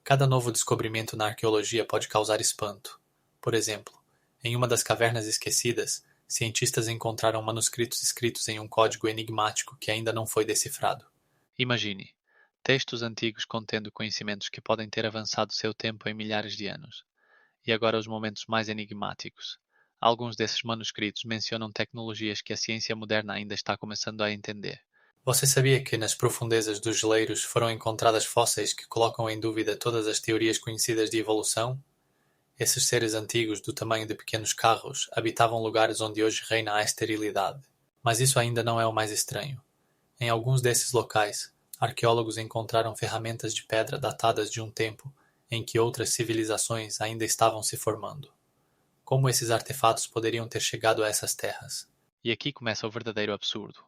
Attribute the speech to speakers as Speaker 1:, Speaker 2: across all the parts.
Speaker 1: Cada novo descobrimento na arqueologia pode causar espanto. Por exemplo, em uma das cavernas esquecidas, cientistas encontraram manuscritos escritos em um código enigmático que ainda não foi decifrado.
Speaker 2: Imagine, textos antigos contendo conhecimentos que podem ter avançado seu tempo em milhares de anos. E agora os momentos mais enigmáticos. Alguns desses manuscritos mencionam tecnologias que a ciência moderna ainda está começando a entender.
Speaker 1: Você sabia que nas profundezas dos geleiros foram encontradas fósseis que colocam em dúvida todas as teorias conhecidas de evolução? Esses seres antigos, do tamanho de pequenos carros, habitavam lugares onde hoje reina a esterilidade. Mas isso ainda não é o mais estranho. Em alguns desses locais, arqueólogos encontraram ferramentas de pedra datadas de um tempo em que outras civilizações ainda estavam se formando. Como esses artefatos poderiam ter chegado a essas terras?
Speaker 2: E aqui começa o verdadeiro absurdo.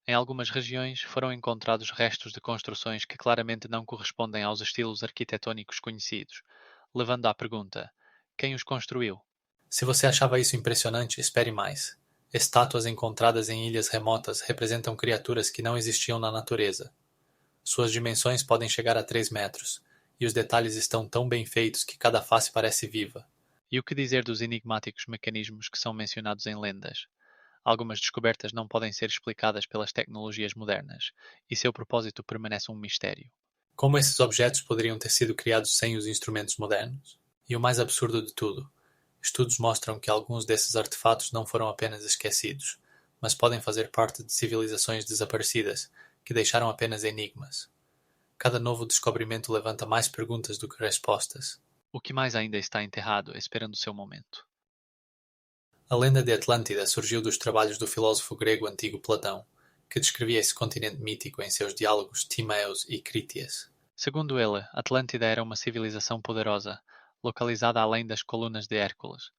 Speaker 2: Em algumas regiões foram encontrados restos de construções que claramente não correspondem aos estilos arquitetônicos conhecidos, levando à pergunta: quem os construiu?
Speaker 1: Se você achava isso impressionante, espere mais. Estátuas encontradas em ilhas remotas representam criaturas que não existiam na natureza. Suas dimensões podem chegar a 3 metros, e os detalhes estão tão bem feitos que cada face parece viva.
Speaker 2: E o que dizer dos enigmáticos mecanismos que são mencionados em lendas? Algumas descobertas não podem ser explicadas pelas tecnologias modernas, e seu propósito permanece um mistério.
Speaker 1: Como esses objetos poderiam ter sido criados sem os instrumentos modernos? E o mais absurdo de tudo, estudos mostram que alguns desses artefatos não foram apenas esquecidos, mas podem fazer parte de civilizações desaparecidas que deixaram apenas enigmas. Cada novo descobrimento levanta mais perguntas do que respostas.
Speaker 2: O que mais ainda está enterrado, esperando seu momento?
Speaker 1: A lenda de Atlântida surgiu dos trabalhos do filósofo grego antigo Platão, que descrevia esse continente mítico em seus diálogos Timaeus e Crítias.
Speaker 2: Segundo ele, Atlântida era uma civilização poderosa, localizada além das colunas de Hércules,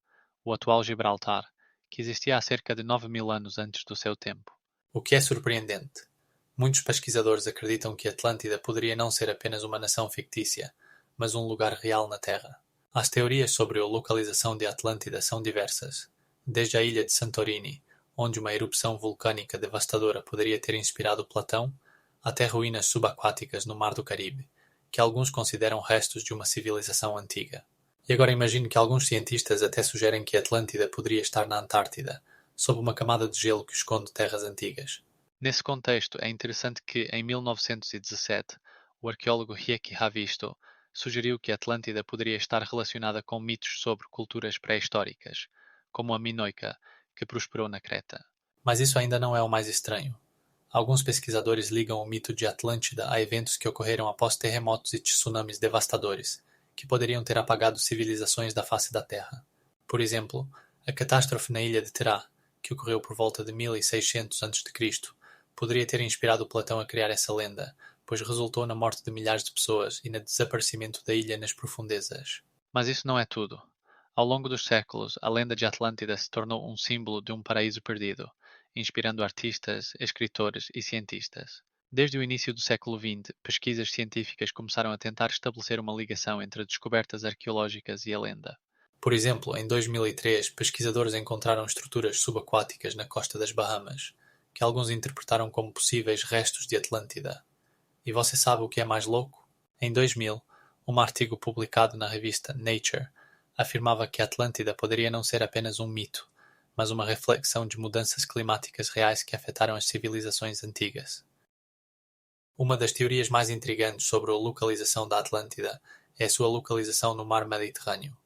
Speaker 2: o atual Gibraltar, que existia há cerca de 9.000 anos antes do seu tempo.
Speaker 1: O que é surpreendente. Muitos pesquisadores acreditam que Atlântida poderia não ser apenas uma nação fictícia, mas um lugar real na Terra. As teorias sobre a localização de Atlântida são diversas, desde a ilha de Santorini, onde uma erupção vulcânica devastadora poderia ter inspirado Platão, até ruínas subaquáticas no Mar do Caribe, que alguns consideram restos de uma civilização antiga. E agora imagine que alguns cientistas até sugerem que Atlântida poderia estar na Antártida, sob uma camada de gelo que esconde terras antigas.
Speaker 2: Nesse contexto, é interessante que, em 1917, o arqueólogo Heikki Haavisto sugeriu que Atlântida poderia estar relacionada com mitos sobre culturas pré-históricas, como a Minoica, que prosperou na Creta.
Speaker 1: Mas isso ainda não é o mais estranho. Alguns pesquisadores ligam o mito de Atlântida a eventos que ocorreram após terremotos e tsunamis devastadores, que poderiam ter apagado civilizações da face da Terra. Por exemplo, a catástrofe na ilha de Terá, que ocorreu por volta de 1600 a.C., poderia ter inspirado Platão a criar essa lenda, pois resultou na morte de milhares de pessoas e no desaparecimento da ilha nas profundezas.
Speaker 2: Mas isso não é tudo. Ao longo dos séculos, a lenda de Atlântida se tornou um símbolo de um paraíso perdido, inspirando artistas, escritores e cientistas. Desde o início do século XX, pesquisas científicas começaram a tentar estabelecer uma ligação entre descobertas arqueológicas e a lenda.
Speaker 1: Por exemplo, em 2003, pesquisadores encontraram estruturas subaquáticas na costa das Bahamas, que alguns interpretaram como possíveis restos de Atlântida. E você sabe o que é mais louco? Em 2000, um artigo publicado na revista Nature afirmava que a Atlântida poderia não ser apenas um mito, mas uma reflexão de mudanças climáticas reais que afetaram as civilizações antigas. Uma das teorias mais intrigantes sobre a localização da Atlântida é a sua localização no mar Mediterrâneo.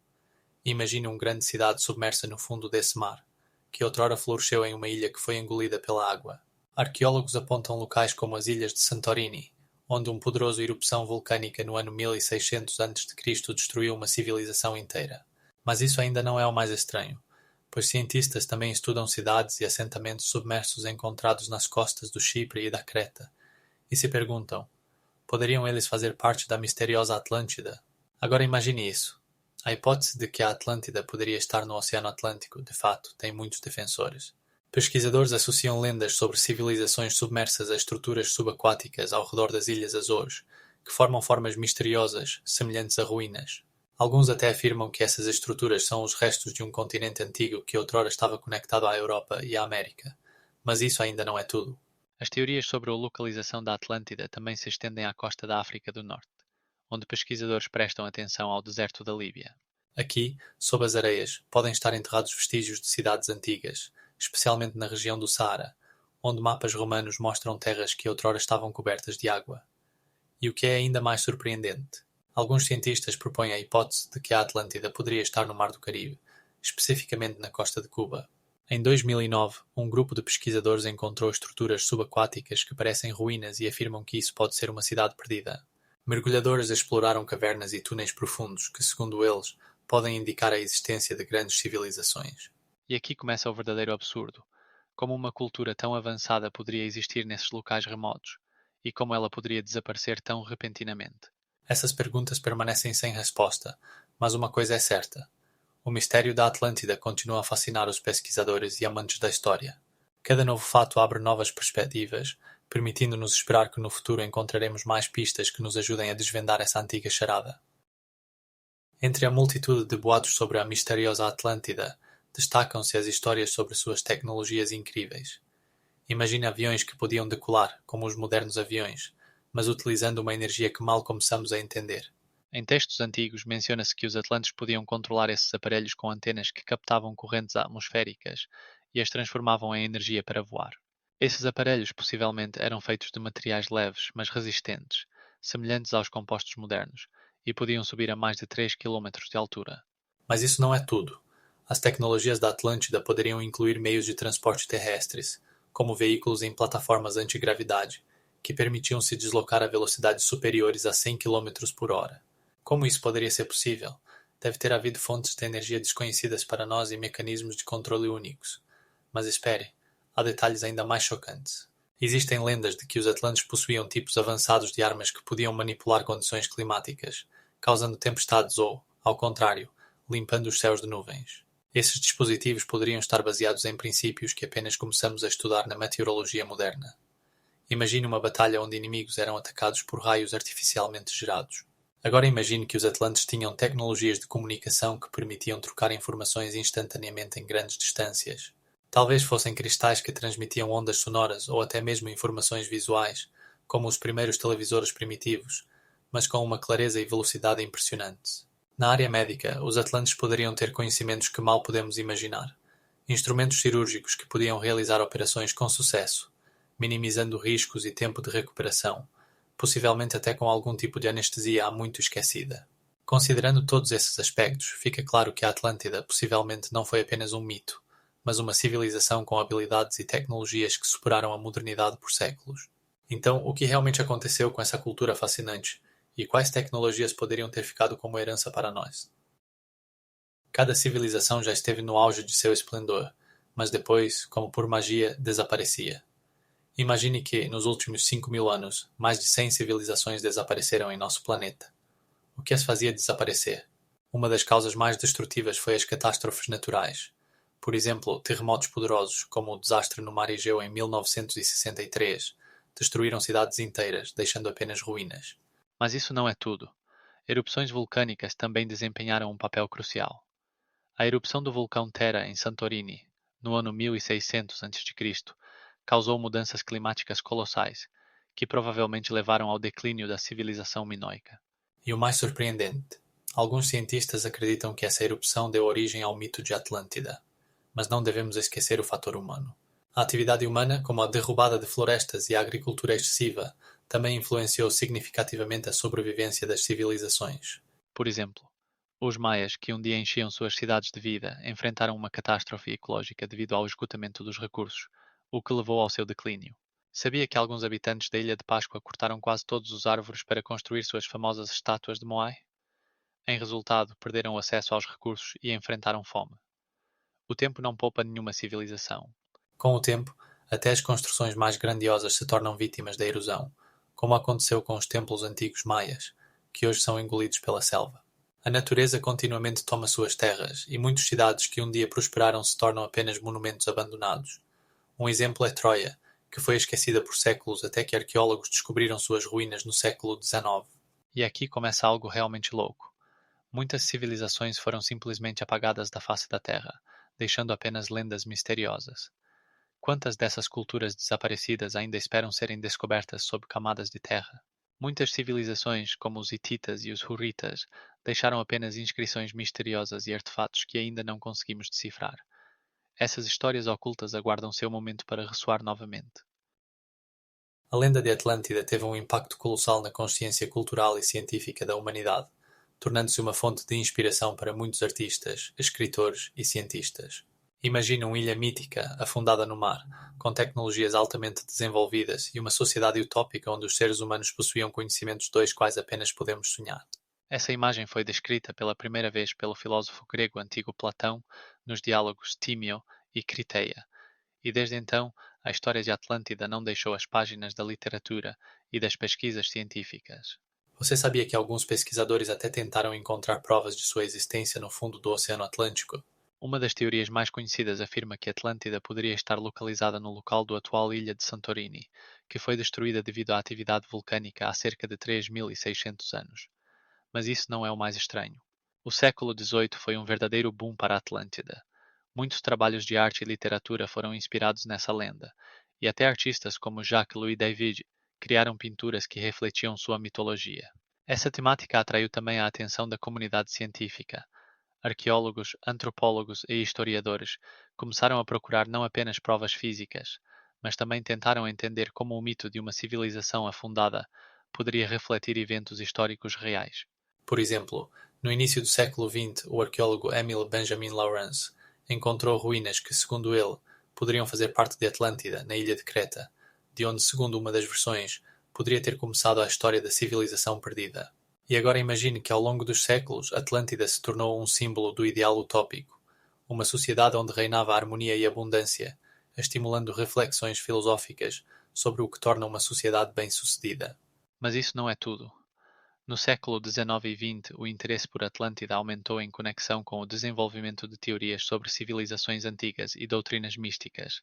Speaker 1: Imagine uma grande cidade submersa no fundo desse mar, que outrora floresceu em uma ilha que foi engolida pela água. Arqueólogos apontam locais como as ilhas de Santorini, onde uma poderosa erupção vulcânica no ano 1600 a.C. destruiu uma civilização inteira. Mas isso ainda não é o mais estranho, pois cientistas também estudam cidades e assentamentos submersos encontrados nas costas do Chipre e da Creta, e se perguntam, poderiam eles fazer parte da misteriosa Atlântida? Agora imagine isso. A hipótese de que a Atlântida poderia estar no Oceano Atlântico, de fato, tem muitos defensores. Pesquisadores associam lendas sobre civilizações submersas a estruturas subaquáticas ao redor das Ilhas Açores, que formam formas misteriosas, semelhantes a ruínas. Alguns até afirmam que essas estruturas são os restos de um continente antigo que outrora estava conectado à Europa e à América. Mas isso ainda não é tudo.
Speaker 2: As teorias sobre a localização da Atlântida também se estendem à costa da África do Norte, onde pesquisadores prestam atenção ao deserto da Líbia.
Speaker 1: Aqui, sob as areias, podem estar enterrados vestígios de cidades antigas, especialmente na região do Saara, onde mapas romanos mostram terras que outrora estavam cobertas de água. E o que é ainda mais surpreendente, alguns cientistas propõem a hipótese de que a Atlântida poderia estar no Mar do Caribe, especificamente na costa de Cuba. Em 2009, um grupo de pesquisadores encontrou estruturas subaquáticas que parecem ruínas e afirmam que isso pode ser uma cidade perdida. Mergulhadores exploraram cavernas e túneis profundos que, segundo eles, podem indicar a existência de grandes civilizações.
Speaker 2: E aqui começa o verdadeiro absurdo. Como uma cultura tão avançada poderia existir nesses locais remotos? E como ela poderia desaparecer tão repentinamente?
Speaker 1: Essas perguntas permanecem sem resposta, mas uma coisa é certa. O mistério da Atlântida continua a fascinar os pesquisadores e amantes da história. Cada novo fato abre novas perspectivas, permitindo-nos esperar que no futuro encontraremos mais pistas que nos ajudem a desvendar essa antiga charada. Entre a multitude de boatos sobre a misteriosa Atlântida, destacam-se as histórias sobre suas tecnologias incríveis. Imagine aviões que podiam decolar, como os modernos aviões, mas utilizando uma energia que mal começamos a entender.
Speaker 2: Em textos antigos menciona-se que os atlantes podiam controlar esses aparelhos com antenas que captavam correntes atmosféricas e as transformavam em energia para voar. Esses aparelhos possivelmente eram feitos de materiais leves, mas resistentes, semelhantes aos compostos modernos, e podiam subir a mais de 3 km de altura.
Speaker 1: Mas isso não é tudo. As tecnologias da Atlântida poderiam incluir meios de transporte terrestres, como veículos em plataformas antigravidade, que permitiam se deslocar a velocidades superiores a 100 km por hora. Como isso poderia ser possível? Deve ter havido fontes de energia desconhecidas para nós e mecanismos de controle únicos. Mas espere, há detalhes ainda mais chocantes. Existem lendas de que os atlantes possuíam tipos avançados de armas que podiam manipular condições climáticas, causando tempestades ou, ao contrário, limpando os céus de nuvens. Esses dispositivos poderiam estar baseados em princípios que apenas começamos a estudar na meteorologia moderna. Imagine uma batalha onde inimigos eram atacados por raios artificialmente gerados. Agora imagine que os atlantes tinham tecnologias de comunicação que permitiam trocar informações instantaneamente em grandes distâncias. Talvez fossem cristais que transmitiam ondas sonoras ou até mesmo informações visuais, como os primeiros televisores primitivos, mas com uma clareza e velocidade impressionantes. Na área médica, os atlantes poderiam ter conhecimentos que mal podemos imaginar. Instrumentos cirúrgicos que podiam realizar operações com sucesso, minimizando riscos e tempo de recuperação, possivelmente até com algum tipo de anestesia há muito esquecida. Considerando todos esses aspectos, fica claro que a Atlântida possivelmente não foi apenas um mito, mas uma civilização com habilidades e tecnologias que superaram a modernidade por séculos. Então, o que realmente aconteceu com essa cultura fascinante? E quais tecnologias poderiam ter ficado como herança para nós? Cada civilização já esteve no auge de seu esplendor, mas depois, como por magia, desaparecia. Imagine que, nos últimos 5.000 anos, mais de 100 civilizações desapareceram em nosso planeta. O que as fazia desaparecer? Uma das causas mais destrutivas foi as catástrofes naturais. Por exemplo, terremotos poderosos, como o desastre no Mar Egeu em 1963, destruíram cidades inteiras, deixando apenas ruínas.
Speaker 2: Mas isso não é tudo. Erupções vulcânicas também desempenharam um papel crucial. A erupção do vulcão Thera em Santorini, no ano 1600 a.C., causou mudanças climáticas colossais, que provavelmente levaram ao declínio da civilização minoica.
Speaker 1: E o mais surpreendente, alguns cientistas acreditam que essa erupção deu origem ao mito de Atlântida. Mas não devemos esquecer o fator humano. A atividade humana, como a derrubada de florestas e a agricultura excessiva, também influenciou significativamente a sobrevivência das civilizações.
Speaker 2: Por exemplo, os maias, que um dia enchiam suas cidades de vida, enfrentaram uma catástrofe ecológica devido ao esgotamento dos recursos, o que levou ao seu declínio. Sabia que alguns habitantes da Ilha de Páscoa cortaram quase todos os árvores para construir suas famosas estátuas de Moai? Em resultado, perderam acesso aos recursos e enfrentaram fome. O tempo não poupa nenhuma civilização.
Speaker 1: Com o tempo, até as construções mais grandiosas se tornam vítimas da erosão, como aconteceu com os templos antigos maias, que hoje são engolidos pela selva. A natureza continuamente toma suas terras, e muitas cidades que um dia prosperaram se tornam apenas monumentos abandonados. Um exemplo é Troia, que foi esquecida por séculos até que arqueólogos descobriram suas ruínas no século XIX.
Speaker 2: E aqui começa algo realmente louco. Muitas civilizações foram simplesmente apagadas da face da Terra, deixando apenas lendas misteriosas. Quantas dessas culturas desaparecidas ainda esperam serem descobertas sob camadas de terra? Muitas civilizações, como os hititas e os hurritas, deixaram apenas inscrições misteriosas e artefatos que ainda não conseguimos decifrar. Essas histórias ocultas aguardam seu momento para ressoar novamente.
Speaker 1: A lenda de Atlântida teve um impacto colossal na consciência cultural e científica da humanidade, tornando-se uma fonte de inspiração para muitos artistas, escritores e cientistas. Imagine uma ilha mítica, afundada no mar, com tecnologias altamente desenvolvidas e uma sociedade utópica onde os seres humanos possuíam conhecimentos dos quais apenas podemos sonhar.
Speaker 2: Essa imagem foi descrita pela primeira vez pelo filósofo grego antigo Platão nos diálogos Tímeo e Criteia, e desde então a história de Atlântida não deixou as páginas da literatura e das pesquisas científicas.
Speaker 1: Você sabia que alguns pesquisadores até tentaram encontrar provas de sua existência no fundo do Oceano Atlântico?
Speaker 2: Uma das teorias mais conhecidas afirma que Atlântida poderia estar localizada no local da atual ilha de Santorini, que foi destruída devido à atividade vulcânica há cerca de 3.600 anos. Mas isso não é o mais estranho. O século XVIII foi um verdadeiro boom para a Atlântida. Muitos trabalhos de arte e literatura foram inspirados nessa lenda, e até artistas como Jacques-Louis David criaram pinturas que refletiam sua mitologia. Essa temática atraiu também a atenção da comunidade científica. Arqueólogos, antropólogos e historiadores começaram a procurar não apenas provas físicas, mas também tentaram entender como o mito de uma civilização afundada poderia refletir eventos históricos reais.
Speaker 1: Por exemplo, no início do século XX, o arqueólogo Émile Benjamin Lawrence encontrou ruínas que, segundo ele, poderiam fazer parte de Atlântida, na ilha de Creta, de onde, segundo uma das versões, poderia ter começado a história da civilização perdida. E agora imagine que ao longo dos séculos Atlântida se tornou um símbolo do ideal utópico, uma sociedade onde reinava a harmonia e abundância, estimulando reflexões filosóficas sobre o que torna uma sociedade bem-sucedida.
Speaker 2: Mas isso não é tudo. No século XIX e XX, o interesse por Atlântida aumentou em conexão com o desenvolvimento de teorias sobre civilizações antigas e doutrinas místicas,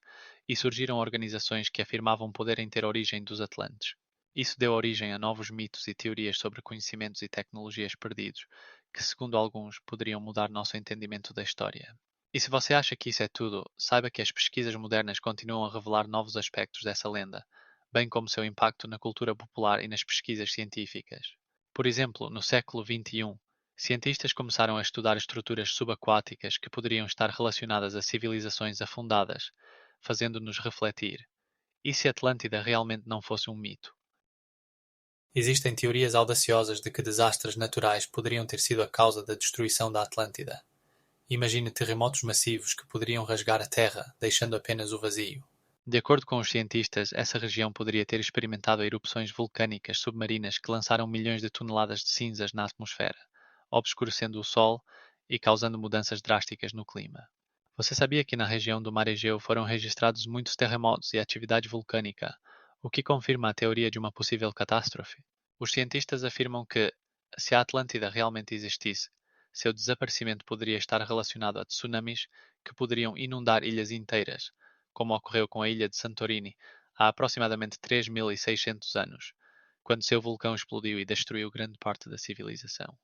Speaker 2: e surgiram organizações que afirmavam poderem ter origem dos Atlantes. Isso deu origem a novos mitos e teorias sobre conhecimentos e tecnologias perdidos, que, segundo alguns, poderiam mudar nosso entendimento da história. E se você acha que isso é tudo, saiba que as pesquisas modernas continuam a revelar novos aspectos dessa lenda, bem como seu impacto na cultura popular e nas pesquisas científicas. Por exemplo, no século XXI, cientistas começaram a estudar estruturas subaquáticas que poderiam estar relacionadas a civilizações afundadas, fazendo-nos refletir: e se Atlântida realmente não fosse um mito?
Speaker 1: Existem teorias audaciosas de que desastres naturais poderiam ter sido a causa da destruição da Atlântida. Imagine terremotos massivos que poderiam rasgar a Terra, deixando apenas o vazio.
Speaker 2: De acordo com os cientistas, essa região poderia ter experimentado erupções vulcânicas submarinas que lançaram milhões de toneladas de cinzas na atmosfera, obscurecendo o Sol e causando mudanças drásticas no clima. Você sabia que na região do Mar Egeu foram registrados muitos terremotos e atividade vulcânica, o que confirma a teoria de uma possível catástrofe? Os cientistas afirmam que, se a Atlântida realmente existisse, seu desaparecimento poderia estar relacionado a tsunamis que poderiam inundar ilhas inteiras, como ocorreu com a ilha de Santorini há aproximadamente 3.600 anos, quando seu vulcão explodiu e destruiu grande parte da civilização.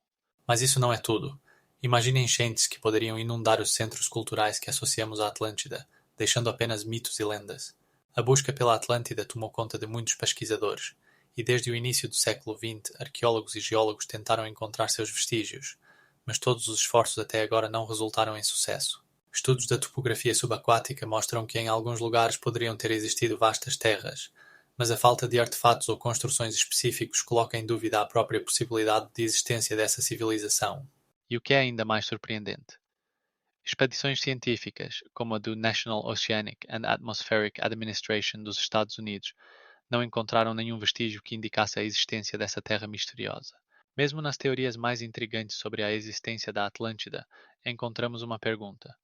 Speaker 1: Mas isso não é tudo. Imagine enchentes que poderiam inundar os centros culturais que associamos à Atlântida, deixando apenas mitos e lendas. A busca pela Atlântida tomou conta de muitos pesquisadores, e desde o início do século XX, arqueólogos e geólogos tentaram encontrar seus vestígios, mas todos os esforços até agora não resultaram em sucesso. Estudos da topografia subaquática mostram que em alguns lugares poderiam ter existido vastas terras, mas a falta de artefatos ou construções específicos coloca em dúvida a própria possibilidade de existência dessa civilização.
Speaker 2: E o que é ainda mais surpreendente? Expedições científicas, como a do National Oceanic and Atmospheric Administration dos Estados Unidos, não encontraram nenhum vestígio que indicasse a existência dessa terra misteriosa. Mesmo nas teorias mais intrigantes sobre a existência da Atlântida, encontramos uma pergunta: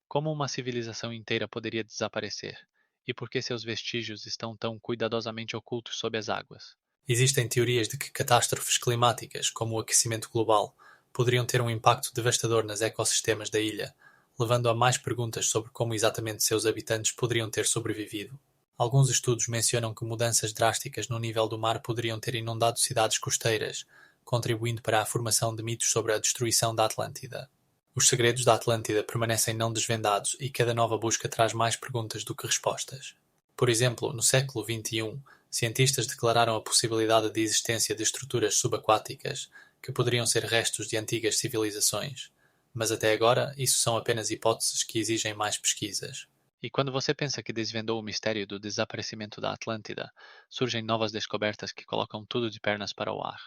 Speaker 2: como uma civilização inteira poderia desaparecer? E por que seus vestígios estão tão cuidadosamente ocultos sob as águas?
Speaker 1: Existem teorias de que catástrofes climáticas, como o aquecimento global, poderiam ter um impacto devastador nos ecossistemas da ilha, levando a mais perguntas sobre como exatamente seus habitantes poderiam ter sobrevivido. Alguns estudos mencionam que mudanças drásticas no nível do mar poderiam ter inundado cidades costeiras, contribuindo para a formação de mitos sobre a destruição da Atlântida. Os segredos da Atlântida permanecem não desvendados e cada nova busca traz mais perguntas do que respostas. Por exemplo, no século XXI, Cientistas declararam a possibilidade de existência de estruturas subaquáticas que poderiam ser restos de antigas civilizações, mas até agora isso são apenas hipóteses que exigem mais pesquisas.
Speaker 2: E quando você pensa que desvendou o mistério do desaparecimento da Atlântida, surgem novas descobertas que colocam tudo de pernas para o ar.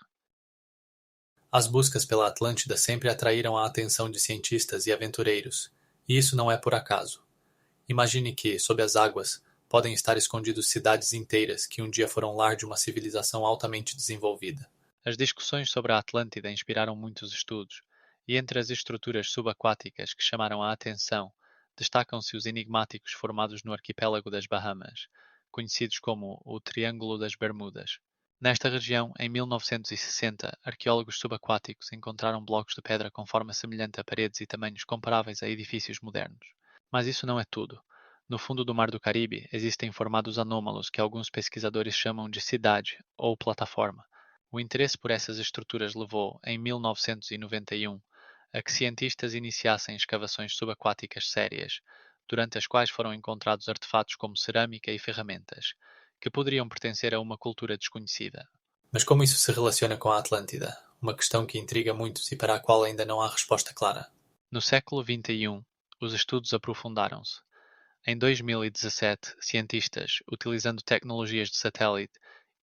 Speaker 1: As buscas pela Atlântida sempre atraíram a atenção de cientistas e aventureiros, e isso não é por acaso. Imagine que, sob as águas, podem estar escondidos cidades inteiras que um dia foram lar de uma civilização altamente desenvolvida.
Speaker 2: As discussões sobre a Atlântida inspiraram muitos estudos, e entre as estruturas subaquáticas que chamaram a atenção, destacam-se os enigmáticos formados no arquipélago das Bahamas, conhecidos como o Triângulo das Bermudas. Nesta região, em 1960, arqueólogos subaquáticos encontraram blocos de pedra com forma semelhante a paredes e tamanhos comparáveis a edifícios modernos. Mas isso não é tudo. No fundo do Mar do Caribe, existem formados anômalos que alguns pesquisadores chamam de cidade ou plataforma. O interesse por essas estruturas levou, em 1991, a que cientistas iniciassem escavações subaquáticas sérias, durante as quais foram encontrados artefatos como cerâmica e ferramentas, que poderiam pertencer a uma cultura desconhecida.
Speaker 1: Mas como isso se relaciona com a Atlântida? Uma questão que intriga muitos e para a qual ainda não há resposta clara.
Speaker 2: No século XXI, os estudos aprofundaram-se. Em 2017, cientistas, utilizando tecnologias de satélite,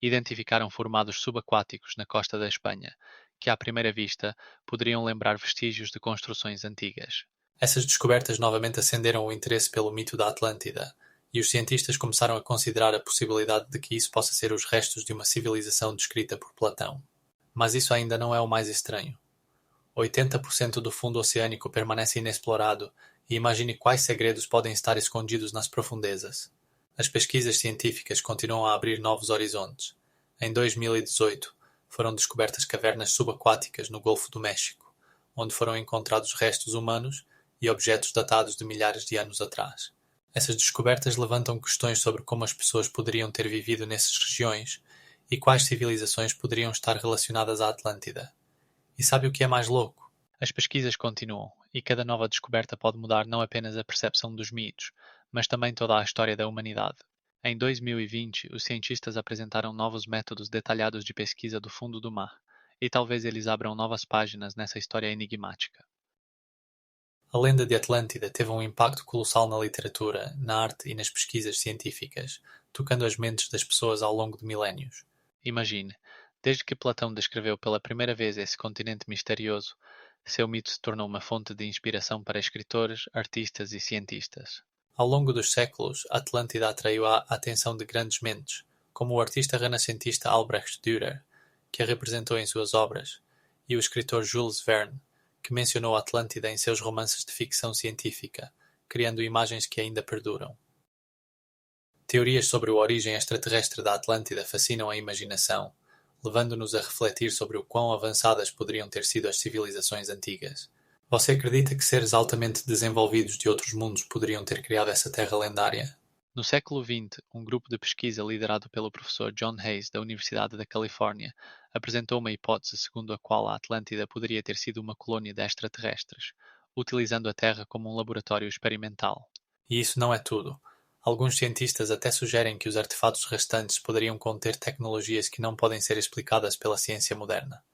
Speaker 2: identificaram formados subaquáticos na costa da Espanha, que à primeira vista poderiam lembrar vestígios de construções antigas.
Speaker 1: Essas descobertas novamente acenderam o interesse pelo mito da Atlântida, e os cientistas começaram a considerar a possibilidade de que isso possa ser os restos de uma civilização descrita por Platão. Mas isso ainda não é o mais estranho. 80% do fundo oceânico permanece inexplorado e imagine quais segredos podem estar escondidos nas profundezas. As pesquisas científicas continuam a abrir novos horizontes. Em 2018, foram descobertas cavernas subaquáticas no Golfo do México, onde foram encontrados restos humanos e objetos datados de milhares de anos atrás. Essas descobertas levantam questões sobre como as pessoas poderiam ter vivido nessas regiões e quais civilizações poderiam estar relacionadas à Atlântida. E sabe o que é mais louco?
Speaker 2: As pesquisas continuam, e cada nova descoberta pode mudar não apenas a percepção dos mitos, mas também toda a história da humanidade. Em 2020, os cientistas apresentaram novos métodos detalhados de pesquisa do fundo do mar, e talvez eles abram novas páginas nessa história enigmática.
Speaker 1: A lenda de Atlântida teve um impacto colossal na literatura, na arte e nas pesquisas científicas, tocando as mentes das pessoas ao longo de milénios.
Speaker 2: Imagine, desde que Platão descreveu pela primeira vez esse continente misterioso, seu mito se tornou uma fonte de inspiração para escritores, artistas e cientistas.
Speaker 1: Ao longo dos séculos, a Atlântida atraiu a atenção de grandes mentes, como o artista renascentista Albrecht Dürer, que a representou em suas obras, e o escritor Jules Verne, que mencionou a Atlântida em seus romances de ficção científica, criando imagens que ainda perduram. Teorias sobre a origem extraterrestre da Atlântida fascinam a imaginação, levando-nos a refletir sobre o quão avançadas poderiam ter sido as civilizações antigas. Você acredita que seres altamente desenvolvidos de outros mundos poderiam ter criado essa terra lendária?
Speaker 2: No século XX, um grupo de pesquisa liderado pelo professor John Hayes da Universidade da Califórnia apresentou uma hipótese segundo a qual a Atlântida poderia ter sido uma colônia de extraterrestres, utilizando a Terra como um laboratório experimental.
Speaker 1: E isso não é tudo. Alguns cientistas até sugerem que os artefatos restantes poderiam conter tecnologias que não podem ser explicadas pela ciência moderna.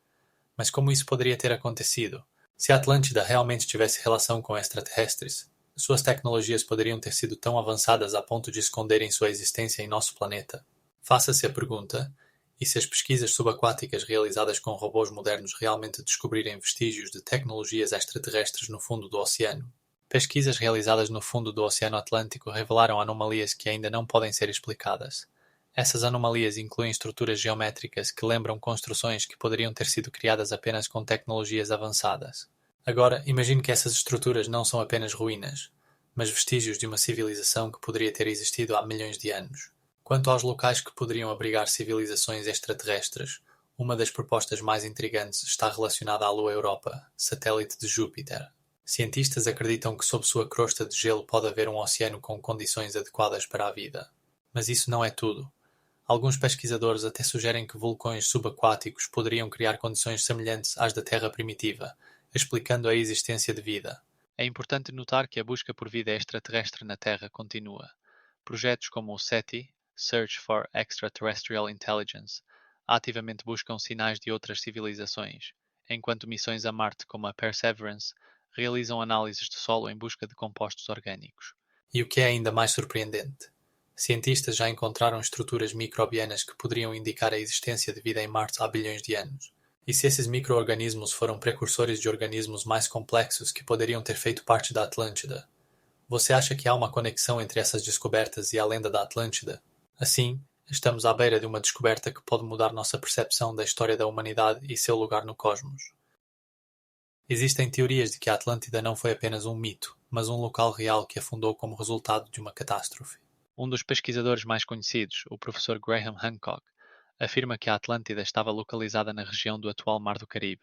Speaker 1: Mas como isso poderia ter acontecido? Se a Atlântida realmente tivesse relação com extraterrestres, suas tecnologias poderiam ter sido tão avançadas a ponto de esconderem sua existência em nosso planeta? Faça-se a pergunta: e se as pesquisas subaquáticas realizadas com robôs modernos realmente descobrirem vestígios de tecnologias extraterrestres no fundo do oceano? Pesquisas realizadas no fundo do Oceano Atlântico revelaram anomalias que ainda não podem ser explicadas. Essas anomalias incluem estruturas geométricas que lembram construções que poderiam ter sido criadas apenas com tecnologias avançadas. Agora, imagine que essas estruturas não são apenas ruínas, mas vestígios de uma civilização que poderia ter existido há milhões de anos. Quanto aos locais que poderiam abrigar civilizações extraterrestres, uma das propostas mais intrigantes está relacionada à Lua Europa, satélite de Júpiter. Cientistas acreditam que sob sua crosta de gelo pode haver um oceano com condições adequadas para a vida. Mas isso não é tudo. Alguns pesquisadores até sugerem que vulcões subaquáticos poderiam criar condições semelhantes às da Terra primitiva, explicando a existência de vida.
Speaker 2: É importante notar que a busca por vida extraterrestre na Terra continua. Projetos como o SETI, Search for Extraterrestrial Intelligence, ativamente buscam sinais de outras civilizações, enquanto missões a Marte como a Perseverance realizam análises de solo em busca de compostos orgânicos.
Speaker 1: E o que é ainda mais surpreendente, cientistas já encontraram estruturas microbianas que poderiam indicar a existência de vida em Marte há bilhões de anos. E se esses micro-organismos foram precursores de organismos mais complexos que poderiam ter feito parte da Atlântida? Você acha que há uma conexão entre essas descobertas e a lenda da Atlântida? Assim, estamos à beira de uma descoberta que pode mudar nossa percepção da história da humanidade e seu lugar no cosmos. Existem teorias de que a Atlântida não foi apenas um mito, mas um local real que afundou como resultado de uma catástrofe.
Speaker 2: Um dos pesquisadores mais conhecidos, o professor Graham Hancock, afirma que a Atlântida estava localizada na região do atual Mar do Caribe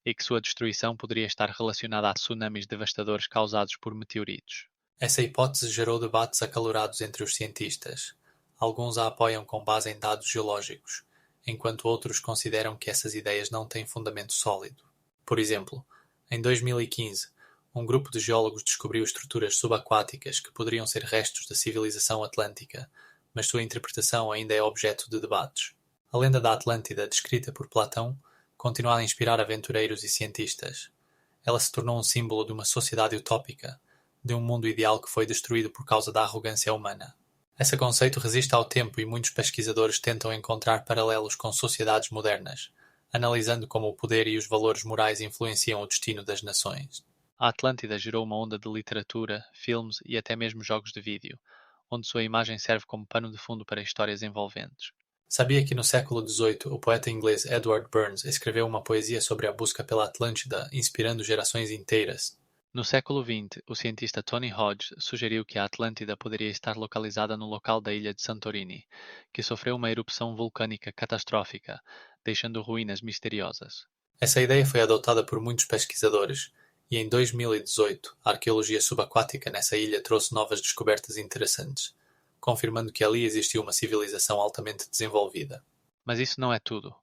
Speaker 2: e que sua destruição poderia estar relacionada a tsunamis devastadores causados por meteoritos.
Speaker 1: Essa hipótese gerou debates acalorados entre os cientistas. Alguns a apoiam com base em dados geológicos, enquanto outros consideram que essas ideias não têm fundamento sólido. Por exemplo, em 2015, um grupo de geólogos descobriu estruturas subaquáticas que poderiam ser restos da civilização atlântica, mas sua interpretação ainda é objeto de debates. A lenda da Atlântida, descrita por Platão, continua a inspirar aventureiros e cientistas. Ela se tornou um símbolo de uma sociedade utópica, de um mundo ideal que foi destruído por causa da arrogância humana. Esse conceito resiste ao tempo e muitos pesquisadores tentam encontrar paralelos com sociedades modernas, analisando como o poder e os valores morais influenciam o destino das nações.
Speaker 2: A Atlântida gerou uma onda de literatura, filmes e até mesmo jogos de vídeo, onde sua imagem serve como pano de fundo para histórias envolventes.
Speaker 1: Sabia que no século XVIII o poeta inglês Edward Burns escreveu uma poesia sobre a busca pela Atlântida, inspirando gerações inteiras?
Speaker 2: No século XX, o cientista Tony Hodge sugeriu que a Atlântida poderia estar localizada no local da ilha de Santorini, que sofreu uma erupção vulcânica catastrófica, deixando ruínas misteriosas.
Speaker 1: Essa ideia foi adotada por muitos pesquisadores, e em 2018 a arqueologia subaquática nessa ilha trouxe novas descobertas interessantes, confirmando que ali existiu uma civilização altamente desenvolvida.
Speaker 2: Mas isso não é tudo.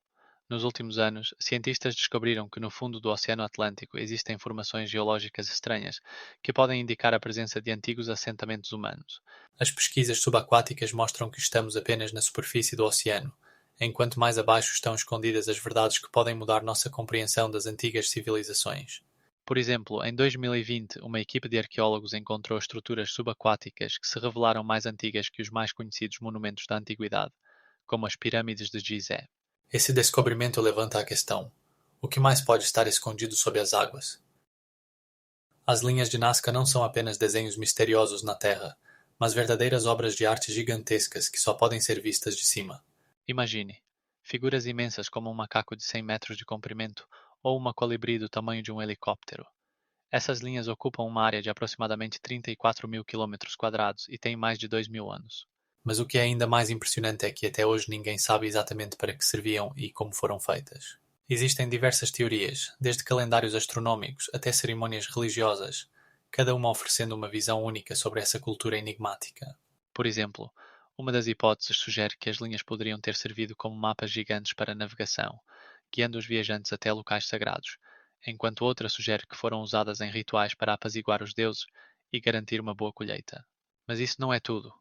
Speaker 2: Nos últimos anos, cientistas descobriram que no fundo do Oceano Atlântico existem formações geológicas estranhas que podem indicar a presença de antigos assentamentos humanos.
Speaker 1: As pesquisas subaquáticas mostram que estamos apenas na superfície do oceano, enquanto mais abaixo estão escondidas as verdades que podem mudar nossa compreensão das antigas civilizações.
Speaker 2: Por exemplo, em 2020, uma equipe de arqueólogos encontrou estruturas subaquáticas que se revelaram mais antigas que os mais conhecidos monumentos da antiguidade, como as pirâmides de Gizé.
Speaker 1: Esse descobrimento levanta a questão: o que mais pode estar escondido sob as águas? As linhas de Nazca não são apenas desenhos misteriosos na Terra, mas verdadeiras obras de arte gigantescas que só podem ser vistas de cima.
Speaker 2: Imagine, figuras imensas como um macaco de 100 metros de comprimento ou uma colibri do tamanho de um helicóptero. Essas linhas ocupam uma área de aproximadamente 34 mil quilômetros quadrados e têm mais de 2.000 anos.
Speaker 1: Mas o que é ainda mais impressionante é que até hoje ninguém sabe exatamente para que serviam e como foram feitas. Existem diversas teorias, desde calendários astronómicos até cerimônias religiosas, cada uma oferecendo uma visão única sobre essa cultura enigmática.
Speaker 2: Por exemplo, uma das hipóteses sugere que as linhas poderiam ter servido como mapas gigantes para navegação, guiando os viajantes até locais sagrados, enquanto outra sugere que foram usadas em rituais para apaziguar os deuses e garantir uma boa colheita. Mas isso não é tudo.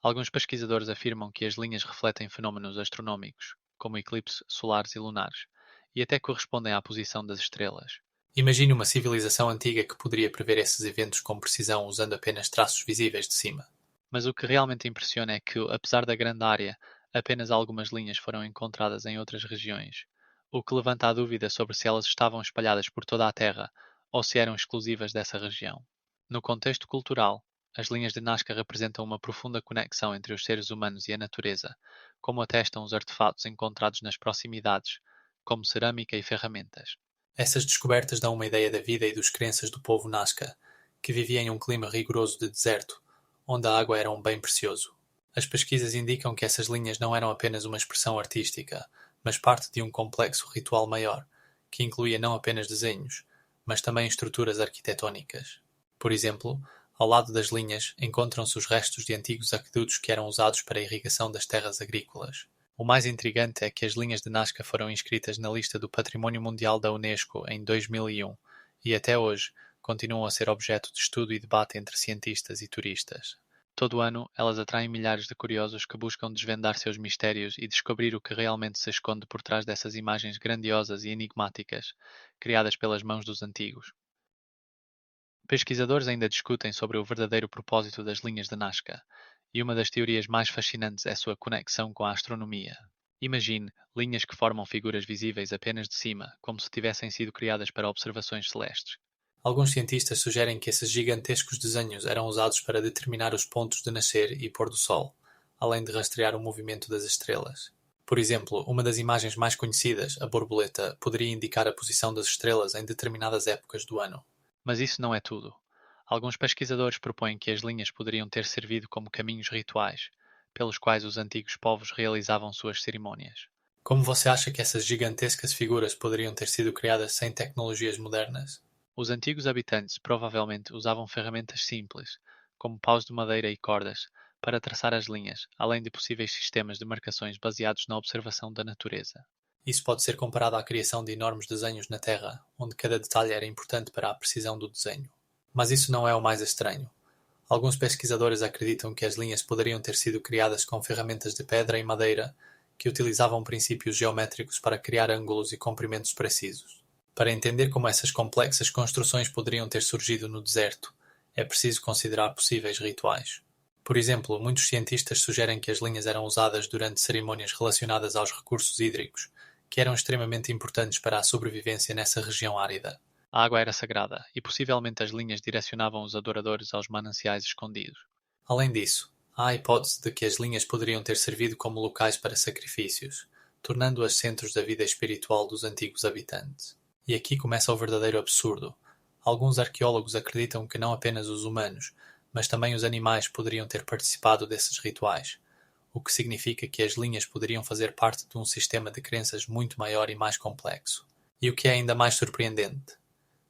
Speaker 2: Alguns pesquisadores afirmam que as linhas refletem fenómenos astronómicos, como eclipses solares e lunares, e até correspondem à posição das estrelas.
Speaker 1: Imagine uma civilização antiga que poderia prever esses eventos com precisão usando apenas traços visíveis de cima.
Speaker 2: Mas o que realmente impressiona é que, apesar da grande área, apenas algumas linhas foram encontradas em outras regiões, o que levanta a dúvida sobre se elas estavam espalhadas por toda a Terra ou se eram exclusivas dessa região. No contexto cultural, as linhas de Nazca representam uma profunda conexão entre os seres humanos e a natureza, como atestam os artefatos encontrados nas proximidades, como cerâmica e ferramentas.
Speaker 1: Essas descobertas dão uma ideia da vida e dos crenças do povo Nazca, que vivia em um clima rigoroso de deserto, onde a água era um bem precioso. As pesquisas indicam que essas linhas não eram apenas uma expressão artística, mas parte de um complexo ritual maior, que incluía não apenas desenhos, mas também estruturas arquitetónicas. Por exemplo, ao lado das linhas encontram-se os restos de antigos aquedutos que eram usados para a irrigação das terras agrícolas. O mais intrigante é que as linhas de Nazca foram inscritas na lista do Património Mundial da Unesco em 2001 e até hoje continuam a ser objeto de estudo e debate entre cientistas e turistas.
Speaker 2: Todo ano, elas atraem milhares de curiosos que buscam desvendar seus mistérios e descobrir o que realmente se esconde por trás dessas imagens grandiosas e enigmáticas, criadas pelas mãos dos antigos. Pesquisadores ainda discutem sobre o verdadeiro propósito das linhas de Nazca, e uma das teorias mais fascinantes é sua conexão com a astronomia. Imagine linhas que formam figuras visíveis apenas de cima, como se tivessem sido criadas para observações celestes.
Speaker 1: Alguns cientistas sugerem que esses gigantescos desenhos eram usados para determinar os pontos de nascer e pôr do sol, além de rastrear o movimento das estrelas. Por exemplo, uma das imagens mais conhecidas, a borboleta, poderia indicar a posição das estrelas em determinadas épocas do ano.
Speaker 2: Mas isso não é tudo. Alguns pesquisadores propõem que as linhas poderiam ter servido como caminhos rituais, pelos quais os antigos povos realizavam suas cerimônias.
Speaker 1: Como você acha que essas gigantescas figuras poderiam ter sido criadas sem tecnologias modernas?
Speaker 2: Os antigos habitantes provavelmente usavam ferramentas simples, como paus de madeira e cordas, para traçar as linhas, além de possíveis sistemas de marcações baseados na observação da natureza.
Speaker 1: Isso pode ser comparado à criação de enormes desenhos na Terra, onde cada detalhe era importante para a precisão do desenho. Mas isso não é o mais estranho. Alguns pesquisadores acreditam que as linhas poderiam ter sido criadas com ferramentas de pedra e madeira que utilizavam princípios geométricos para criar ângulos e comprimentos precisos. Para entender como essas complexas construções poderiam ter surgido no deserto, é preciso considerar possíveis rituais. Por exemplo, muitos cientistas sugerem que as linhas eram usadas durante cerimônias relacionadas aos recursos hídricos, que eram extremamente importantes para a sobrevivência nessa região árida.
Speaker 2: A água era sagrada, e possivelmente as linhas direcionavam os adoradores aos mananciais escondidos.
Speaker 1: Além disso, há a hipótese de que as linhas poderiam ter servido como locais para sacrifícios, tornando-as centros da vida espiritual dos antigos habitantes. E aqui começa o verdadeiro absurdo. Alguns arqueólogos acreditam que não apenas os humanos, mas também os animais poderiam ter participado desses rituais, o que significa que as linhas poderiam fazer parte de um sistema de crenças muito maior e mais complexo. E o que é ainda mais surpreendente,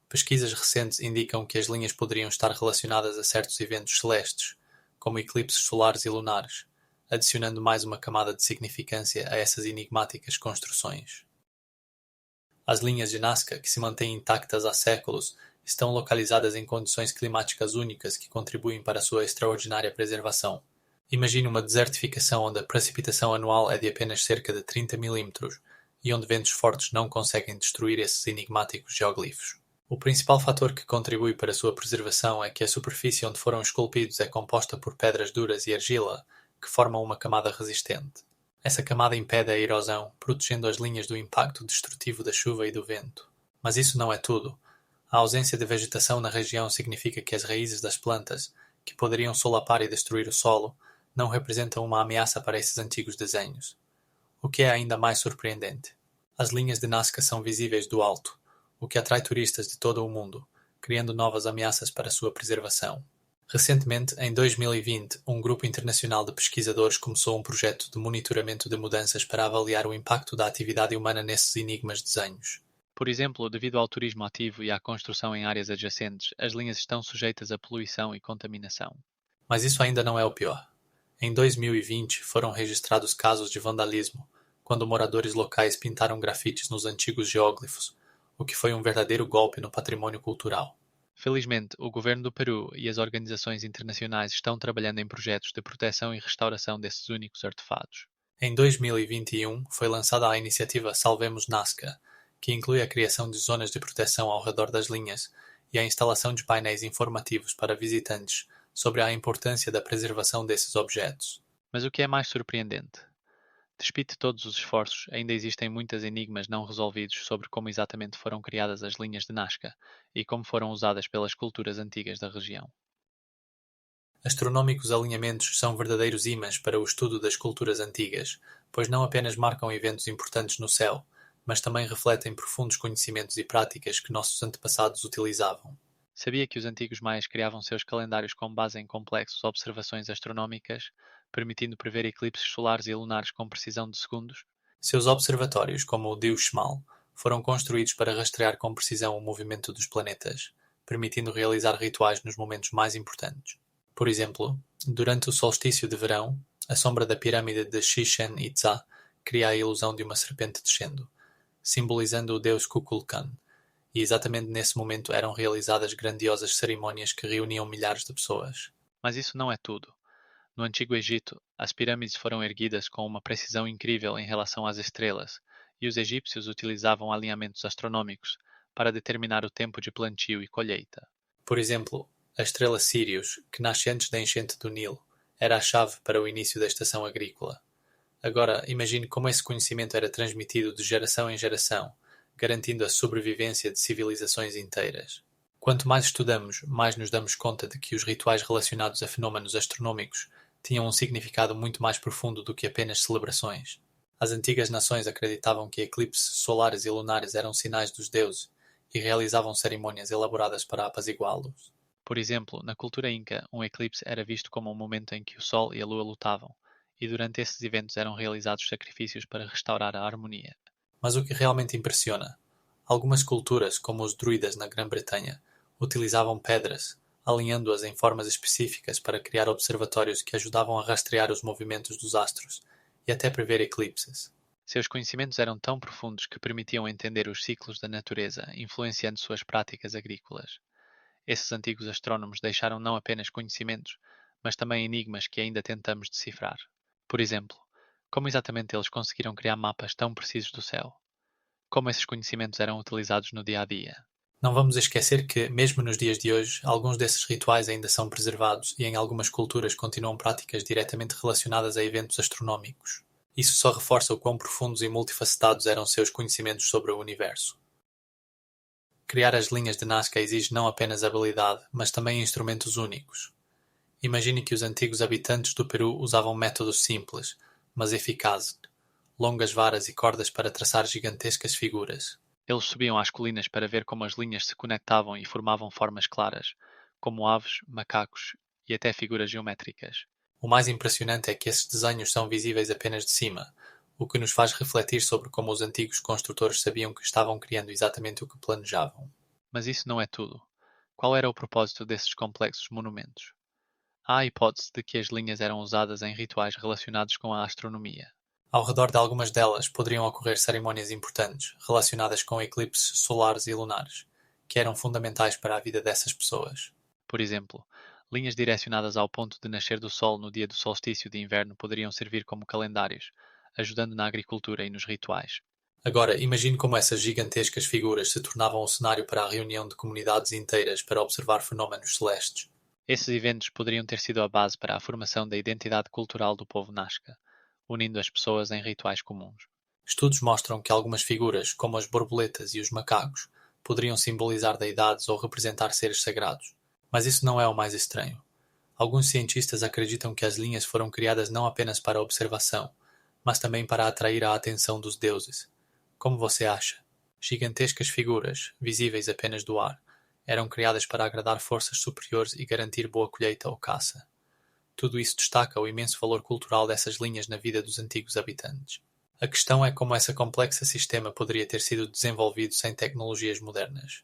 Speaker 1: pesquisas recentes indicam que as linhas poderiam estar relacionadas a certos eventos celestes, como eclipses solares e lunares, adicionando mais uma camada de significância a essas enigmáticas construções. As linhas de Nazca, que se mantêm intactas há séculos, estão localizadas em condições climáticas únicas que contribuem para a sua extraordinária preservação. Imagine uma desertificação onde a precipitação anual é de apenas cerca de 30 milímetros e onde ventos fortes não conseguem destruir esses enigmáticos geoglifos. O principal fator que contribui para sua preservação é que a superfície onde foram esculpidos é composta por pedras duras e argila, que formam uma camada resistente. Essa camada impede a erosão, protegendo as linhas do impacto destrutivo da chuva e do vento. Mas isso não é tudo. A ausência de vegetação na região significa que as raízes das plantas, que poderiam solapar e destruir o solo, não representam uma ameaça para esses antigos desenhos. O que é ainda mais surpreendente. As linhas de Nazca são visíveis do alto, o que atrai turistas de todo o mundo, criando novas ameaças para sua preservação. Recentemente, em 2020, um grupo internacional de pesquisadores começou um projeto de monitoramento de mudanças para avaliar o impacto da atividade humana nesses enigmas desenhos.
Speaker 2: Por exemplo, devido ao turismo ativo e à construção em áreas adjacentes, as linhas estão sujeitas a poluição e contaminação.
Speaker 1: Mas isso ainda não é o pior. Em 2020, foram registrados casos de vandalismo, quando moradores locais pintaram grafites nos antigos geóglifos, o que foi um verdadeiro golpe no patrimônio cultural.
Speaker 2: Felizmente, o governo do Peru e as organizações internacionais estão trabalhando em projetos de proteção e restauração desses únicos artefatos.
Speaker 1: Em 2021, foi lançada a iniciativa Salvemos Nazca, que inclui a criação de zonas de proteção ao redor das linhas e a instalação de painéis informativos para visitantes sobre a importância da preservação desses objetos.
Speaker 2: Mas o que é mais surpreendente? Despite todos os esforços, ainda existem muitos enigmas não resolvidos sobre como exatamente foram criadas as linhas de Nazca e como foram usadas pelas culturas antigas da região.
Speaker 1: Astronómicos alinhamentos são verdadeiros ímãs para o estudo das culturas antigas, pois não apenas marcam eventos importantes no céu, mas também refletem profundos conhecimentos e práticas que nossos antepassados utilizavam.
Speaker 2: Sabia que os antigos maias criavam seus calendários com base em complexas observações astronómicas, permitindo prever eclipses solares e lunares com precisão de segundos?
Speaker 1: Seus observatórios, como o Deus Schmal, foram construídos para rastrear com precisão o movimento dos planetas, permitindo realizar rituais nos momentos mais importantes. Por exemplo, durante o solstício de verão, a sombra da pirâmide de Chichen Itza cria a ilusão de uma serpente descendo, simbolizando o deus Kukulkan, e exatamente nesse momento eram realizadas grandiosas cerimônias que reuniam milhares de pessoas.
Speaker 2: Mas isso não é tudo. No Antigo Egito, as pirâmides foram erguidas com uma precisão incrível em relação às estrelas, e os egípcios utilizavam alinhamentos astronômicos para determinar o tempo de plantio e colheita.
Speaker 1: Por exemplo, a estrela Sirius, que nasce antes da enchente do Nilo, era a chave para o início da estação agrícola. Agora, imagine como esse conhecimento era transmitido de geração em geração, garantindo a sobrevivência de civilizações inteiras. Quanto mais estudamos, mais nos damos conta de que os rituais relacionados a fenómenos astronômicos tinham um significado muito mais profundo do que apenas celebrações. As antigas nações acreditavam que eclipses solares e lunares eram sinais dos deuses e realizavam cerimônias elaboradas para apaziguá-los.
Speaker 2: Por exemplo, na cultura inca, um eclipse era visto como um momento em que o Sol e a Lua lutavam, e durante esses eventos eram realizados sacrifícios para restaurar a harmonia.
Speaker 1: Mas o que realmente impressiona, algumas culturas, como os druidas na Grã-Bretanha, utilizavam pedras, alinhando-as em formas específicas para criar observatórios que ajudavam a rastrear os movimentos dos astros e até prever eclipses.
Speaker 2: Seus conhecimentos eram tão profundos que permitiam entender os ciclos da natureza, influenciando suas práticas agrícolas. Esses antigos astrônomos deixaram não apenas conhecimentos, mas também enigmas que ainda tentamos decifrar. Por exemplo, como exatamente eles conseguiram criar mapas tão precisos do céu? Como esses conhecimentos eram utilizados no dia a dia?
Speaker 1: Não vamos esquecer que, mesmo nos dias de hoje, alguns desses rituais ainda são preservados e em algumas culturas continuam práticas diretamente relacionadas a eventos astronómicos. Isso só reforça o quão profundos e multifacetados eram seus conhecimentos sobre o universo. Criar as linhas de Nazca exige não apenas habilidade, mas também instrumentos únicos. Imagine que os antigos habitantes do Peru usavam métodos simples, mas eficazes, longas varas e cordas para traçar gigantescas figuras.
Speaker 2: Eles subiam às colinas para ver como as linhas se conectavam e formavam formas claras, como aves, macacos e até figuras geométricas.
Speaker 1: O mais impressionante é que esses desenhos são visíveis apenas de cima, o que nos faz refletir sobre como os antigos construtores sabiam que estavam criando exatamente o que planejavam.
Speaker 2: Mas isso não é tudo. Qual era o propósito desses complexos monumentos? Há a hipótese de que as linhas eram usadas em rituais relacionados com a astronomia.
Speaker 1: Ao redor de algumas delas poderiam ocorrer cerimônias importantes, relacionadas com eclipses solares e lunares, que eram fundamentais para a vida dessas pessoas.
Speaker 2: Por exemplo, linhas direcionadas ao ponto de nascer do Sol no dia do solstício de inverno poderiam servir como calendários, ajudando na agricultura e nos rituais.
Speaker 1: Agora, imagine como essas gigantescas figuras se tornavam o cenário para a reunião de comunidades inteiras para observar fenómenos celestes.
Speaker 2: Esses eventos poderiam ter sido a base para a formação da identidade cultural do povo Nazca, unindo as pessoas em rituais comuns.
Speaker 1: Estudos mostram que algumas figuras, como as borboletas e os macacos, poderiam simbolizar deidades ou representar seres sagrados. Mas isso não é o mais estranho. Alguns cientistas acreditam que as linhas foram criadas não apenas para a observação, mas também para atrair a atenção dos deuses. Como você acha? Gigantescas figuras, visíveis apenas do ar, eram criadas para agradar forças superiores e garantir boa colheita ou caça. Tudo isso destaca o imenso valor cultural dessas linhas na vida dos antigos habitantes. A questão é como esse complexo sistema poderia ter sido desenvolvido sem tecnologias modernas.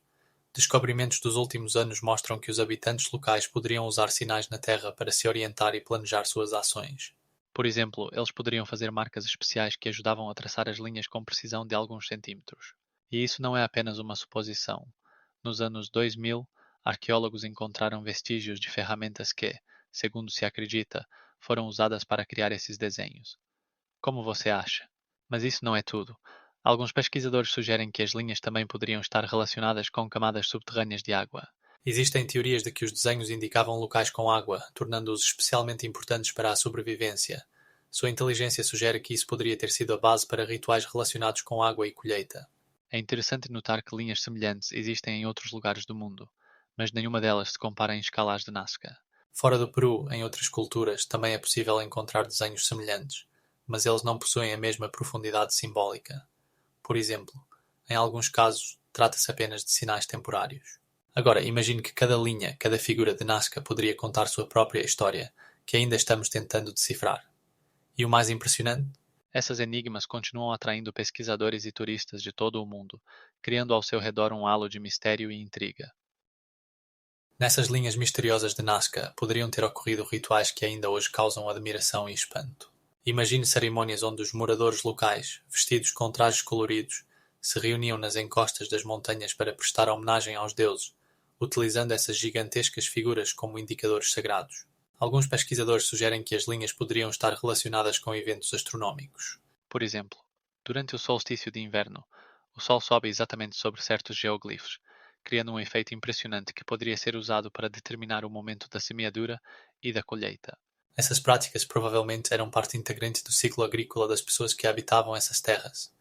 Speaker 1: Descobrimentos dos últimos anos mostram que os habitantes locais poderiam usar sinais na Terra para se orientar e planejar suas ações.
Speaker 2: Por exemplo, eles poderiam fazer marcas especiais que ajudavam a traçar as linhas com precisão de alguns centímetros. E isso não é apenas uma suposição. Nos anos 2000, arqueólogos encontraram vestígios de ferramentas que, segundo se acredita, foram usadas para criar esses desenhos. Como você acha? Mas isso não é tudo. Alguns pesquisadores sugerem que as linhas também poderiam estar relacionadas com camadas subterrâneas de água.
Speaker 1: Existem teorias de que os desenhos indicavam locais com água, tornando-os especialmente importantes para a sobrevivência. Sua inteligência sugere que isso poderia ter sido a base para rituais relacionados com água e colheita.
Speaker 2: É interessante notar que linhas semelhantes existem em outros lugares do mundo, mas nenhuma delas se compara em escala às de Nazca.
Speaker 1: Fora do Peru, em outras culturas, também é possível encontrar desenhos semelhantes, mas eles não possuem a mesma profundidade simbólica. Por exemplo, em alguns casos, trata-se apenas de sinais temporários. Agora, imagine que cada linha, cada figura de Nazca poderia contar sua própria história, que ainda estamos tentando decifrar. E o mais impressionante?
Speaker 2: Essas enigmas continuam atraindo pesquisadores e turistas de todo o mundo, criando ao seu redor um halo de mistério e intriga.
Speaker 1: Nessas linhas misteriosas de Nazca poderiam ter ocorrido rituais que ainda hoje causam admiração e espanto. Imagine cerimônias onde os moradores locais, vestidos com trajes coloridos, se reuniam nas encostas das montanhas para prestar homenagem aos deuses, utilizando essas gigantescas figuras como indicadores sagrados. Alguns pesquisadores sugerem que as linhas poderiam estar relacionadas com eventos astronómicos.
Speaker 2: Por exemplo, durante o solstício de inverno, o Sol sobe exatamente sobre certos geoglifos, criando um efeito impressionante que poderia ser usado para determinar o momento da semeadura e da colheita.
Speaker 1: Essas práticas provavelmente eram parte integrante do ciclo agrícola das pessoas que habitavam essas terras.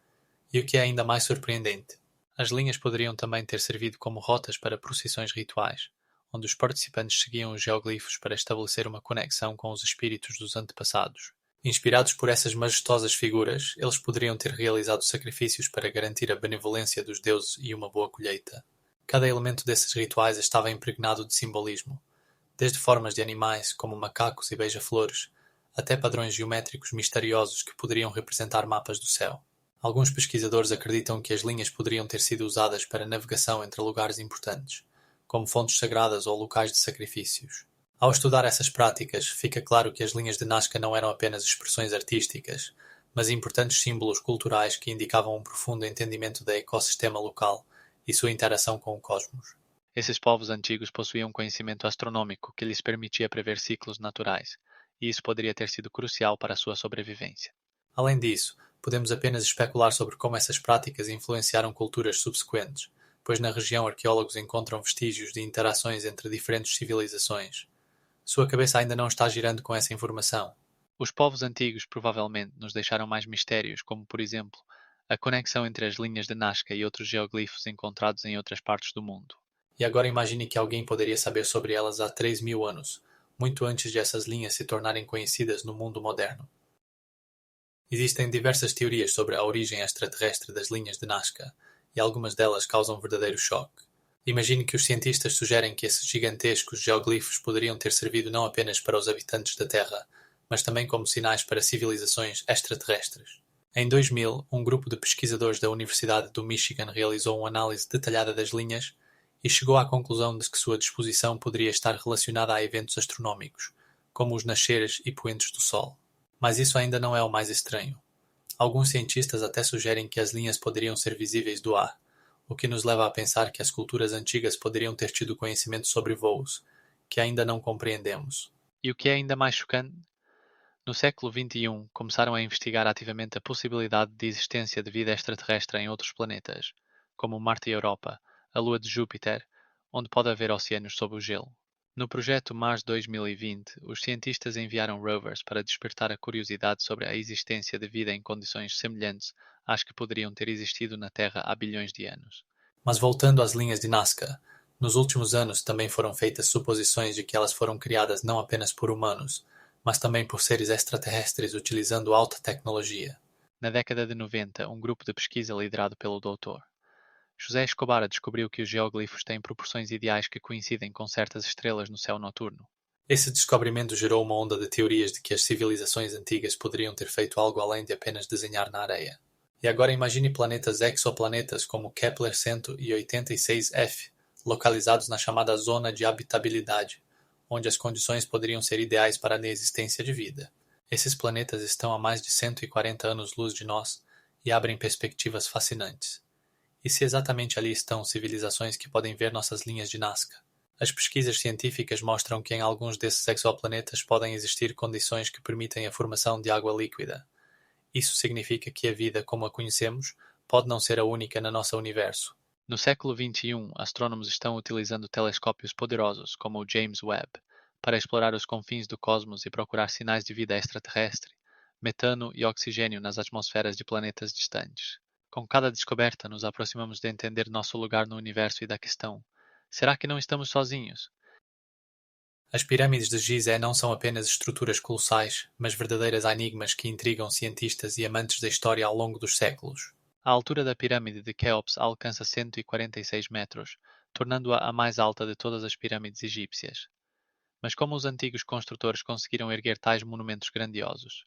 Speaker 1: E o que é ainda mais surpreendente, as linhas poderiam também ter servido como rotas para procissões rituais, onde os participantes seguiam os geoglifos para estabelecer uma conexão com os espíritos dos antepassados. Inspirados por essas majestosas figuras, eles poderiam ter realizado sacrifícios para garantir a benevolência dos deuses e uma boa colheita. Cada elemento desses rituais estava impregnado de simbolismo, desde formas de animais, como macacos e beija-flores, até padrões geométricos misteriosos que poderiam representar mapas do céu. Alguns pesquisadores acreditam que as linhas poderiam ter sido usadas para navegação entre lugares importantes, como fontes sagradas ou locais de sacrifícios. Ao estudar essas práticas, fica claro que as linhas de Nazca não eram apenas expressões artísticas, mas importantes símbolos culturais que indicavam um profundo entendimento do ecossistema local e sua interação com o cosmos.
Speaker 2: Esses povos antigos possuíam conhecimento astronômico que lhes permitia prever ciclos naturais, e isso poderia ter sido crucial para a sua sobrevivência.
Speaker 1: Além disso, podemos apenas especular sobre como essas práticas influenciaram culturas subsequentes, pois na região arqueólogos encontram vestígios de interações entre diferentes civilizações. Sua cabeça ainda não está girando com essa informação.
Speaker 2: Os povos antigos provavelmente nos deixaram mais mistérios, como por exemplo, a conexão entre as linhas de Nazca e outros geoglifos encontrados em outras partes do mundo.
Speaker 1: E agora imagine que alguém poderia saber sobre elas há 3.000 anos, muito antes de essas linhas se tornarem conhecidas no mundo moderno. Existem diversas teorias sobre a origem extraterrestre das linhas de Nazca, e algumas delas causam verdadeiro choque. Imagine que os cientistas sugerem que esses gigantescos geoglifos poderiam ter servido não apenas para os habitantes da Terra, mas também como sinais para civilizações extraterrestres. Em 2000, um grupo de pesquisadores da Universidade do Michigan realizou uma análise detalhada das linhas e chegou à conclusão de que sua disposição poderia estar relacionada a eventos astronómicos, como os nasceres e poentes do Sol. Mas isso ainda não é o mais estranho. Alguns cientistas até sugerem que as linhas poderiam ser visíveis do ar, o que nos leva a pensar que as culturas antigas poderiam ter tido conhecimento sobre voos, que ainda não compreendemos.
Speaker 2: E o que é ainda mais chocante? No século XXI, começaram a investigar ativamente a possibilidade de existência de vida extraterrestre em outros planetas, como Marte e Europa, a Lua de Júpiter, onde pode haver oceanos sob o gelo. No projeto Mars 2020, os cientistas enviaram rovers para despertar a curiosidade sobre a existência de vida em condições semelhantes às que poderiam ter existido na Terra há bilhões de anos.
Speaker 1: Mas voltando às linhas de Nazca, nos últimos anos também foram feitas suposições de que elas foram criadas não apenas por humanos, mas também por seres extraterrestres utilizando alta tecnologia.
Speaker 2: Na década de 90, um grupo de pesquisa liderado pelo Dr. José Escobar descobriu que os geoglifos têm proporções ideais que coincidem com certas estrelas no céu noturno.
Speaker 1: Esse descobrimento gerou uma onda de teorias de que as civilizações antigas poderiam ter feito algo além de apenas desenhar na areia. E agora imagine planetas exoplanetas como Kepler-186f, localizados na chamada zona de habitabilidade, onde as condições poderiam ser ideais para a existência de vida. Esses planetas estão a mais de 140 anos-luz de nós e abrem perspectivas fascinantes. E se exatamente ali estão civilizações que podem ver nossas linhas de Nazca? As pesquisas científicas mostram que em alguns desses exoplanetas podem existir condições que permitem a formação de água líquida. Isso significa que a vida, como a conhecemos, pode não ser a única no nosso universo.
Speaker 2: No século XXI, astrônomos estão utilizando telescópios poderosos, como o James Webb, para explorar os confins do cosmos e procurar sinais de vida extraterrestre, metano e oxigênio nas atmosferas de planetas distantes. Com cada descoberta, nos aproximamos de entender nosso lugar no universo e da questão: será que não estamos sozinhos?
Speaker 1: As pirâmides de Gizé não são apenas estruturas colossais, mas verdadeiras enigmas que intrigam cientistas e amantes da história ao longo dos séculos.
Speaker 2: A altura da pirâmide de Quéops alcança 146 metros, tornando-a a mais alta de todas as pirâmides egípcias. Mas como os antigos construtores conseguiram erguer tais monumentos grandiosos?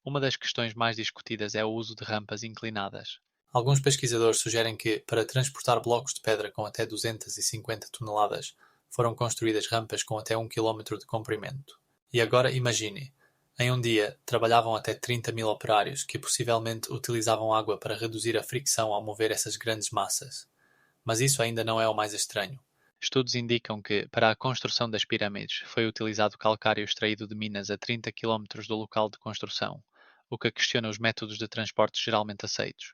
Speaker 2: Uma das questões mais discutidas é o uso de rampas inclinadas.
Speaker 1: Alguns pesquisadores sugerem que, para transportar blocos de pedra com até 250 toneladas, foram construídas rampas com até 1 km de comprimento. E agora imagine, em um dia trabalhavam até 30.000 operários que possivelmente utilizavam água para reduzir a fricção ao mover essas grandes massas. Mas isso ainda não é o mais estranho.
Speaker 2: Estudos indicam que, para a construção das pirâmides, foi utilizado calcário extraído de minas a 30 quilómetros do local de construção, o que questiona os métodos de transporte geralmente aceitos.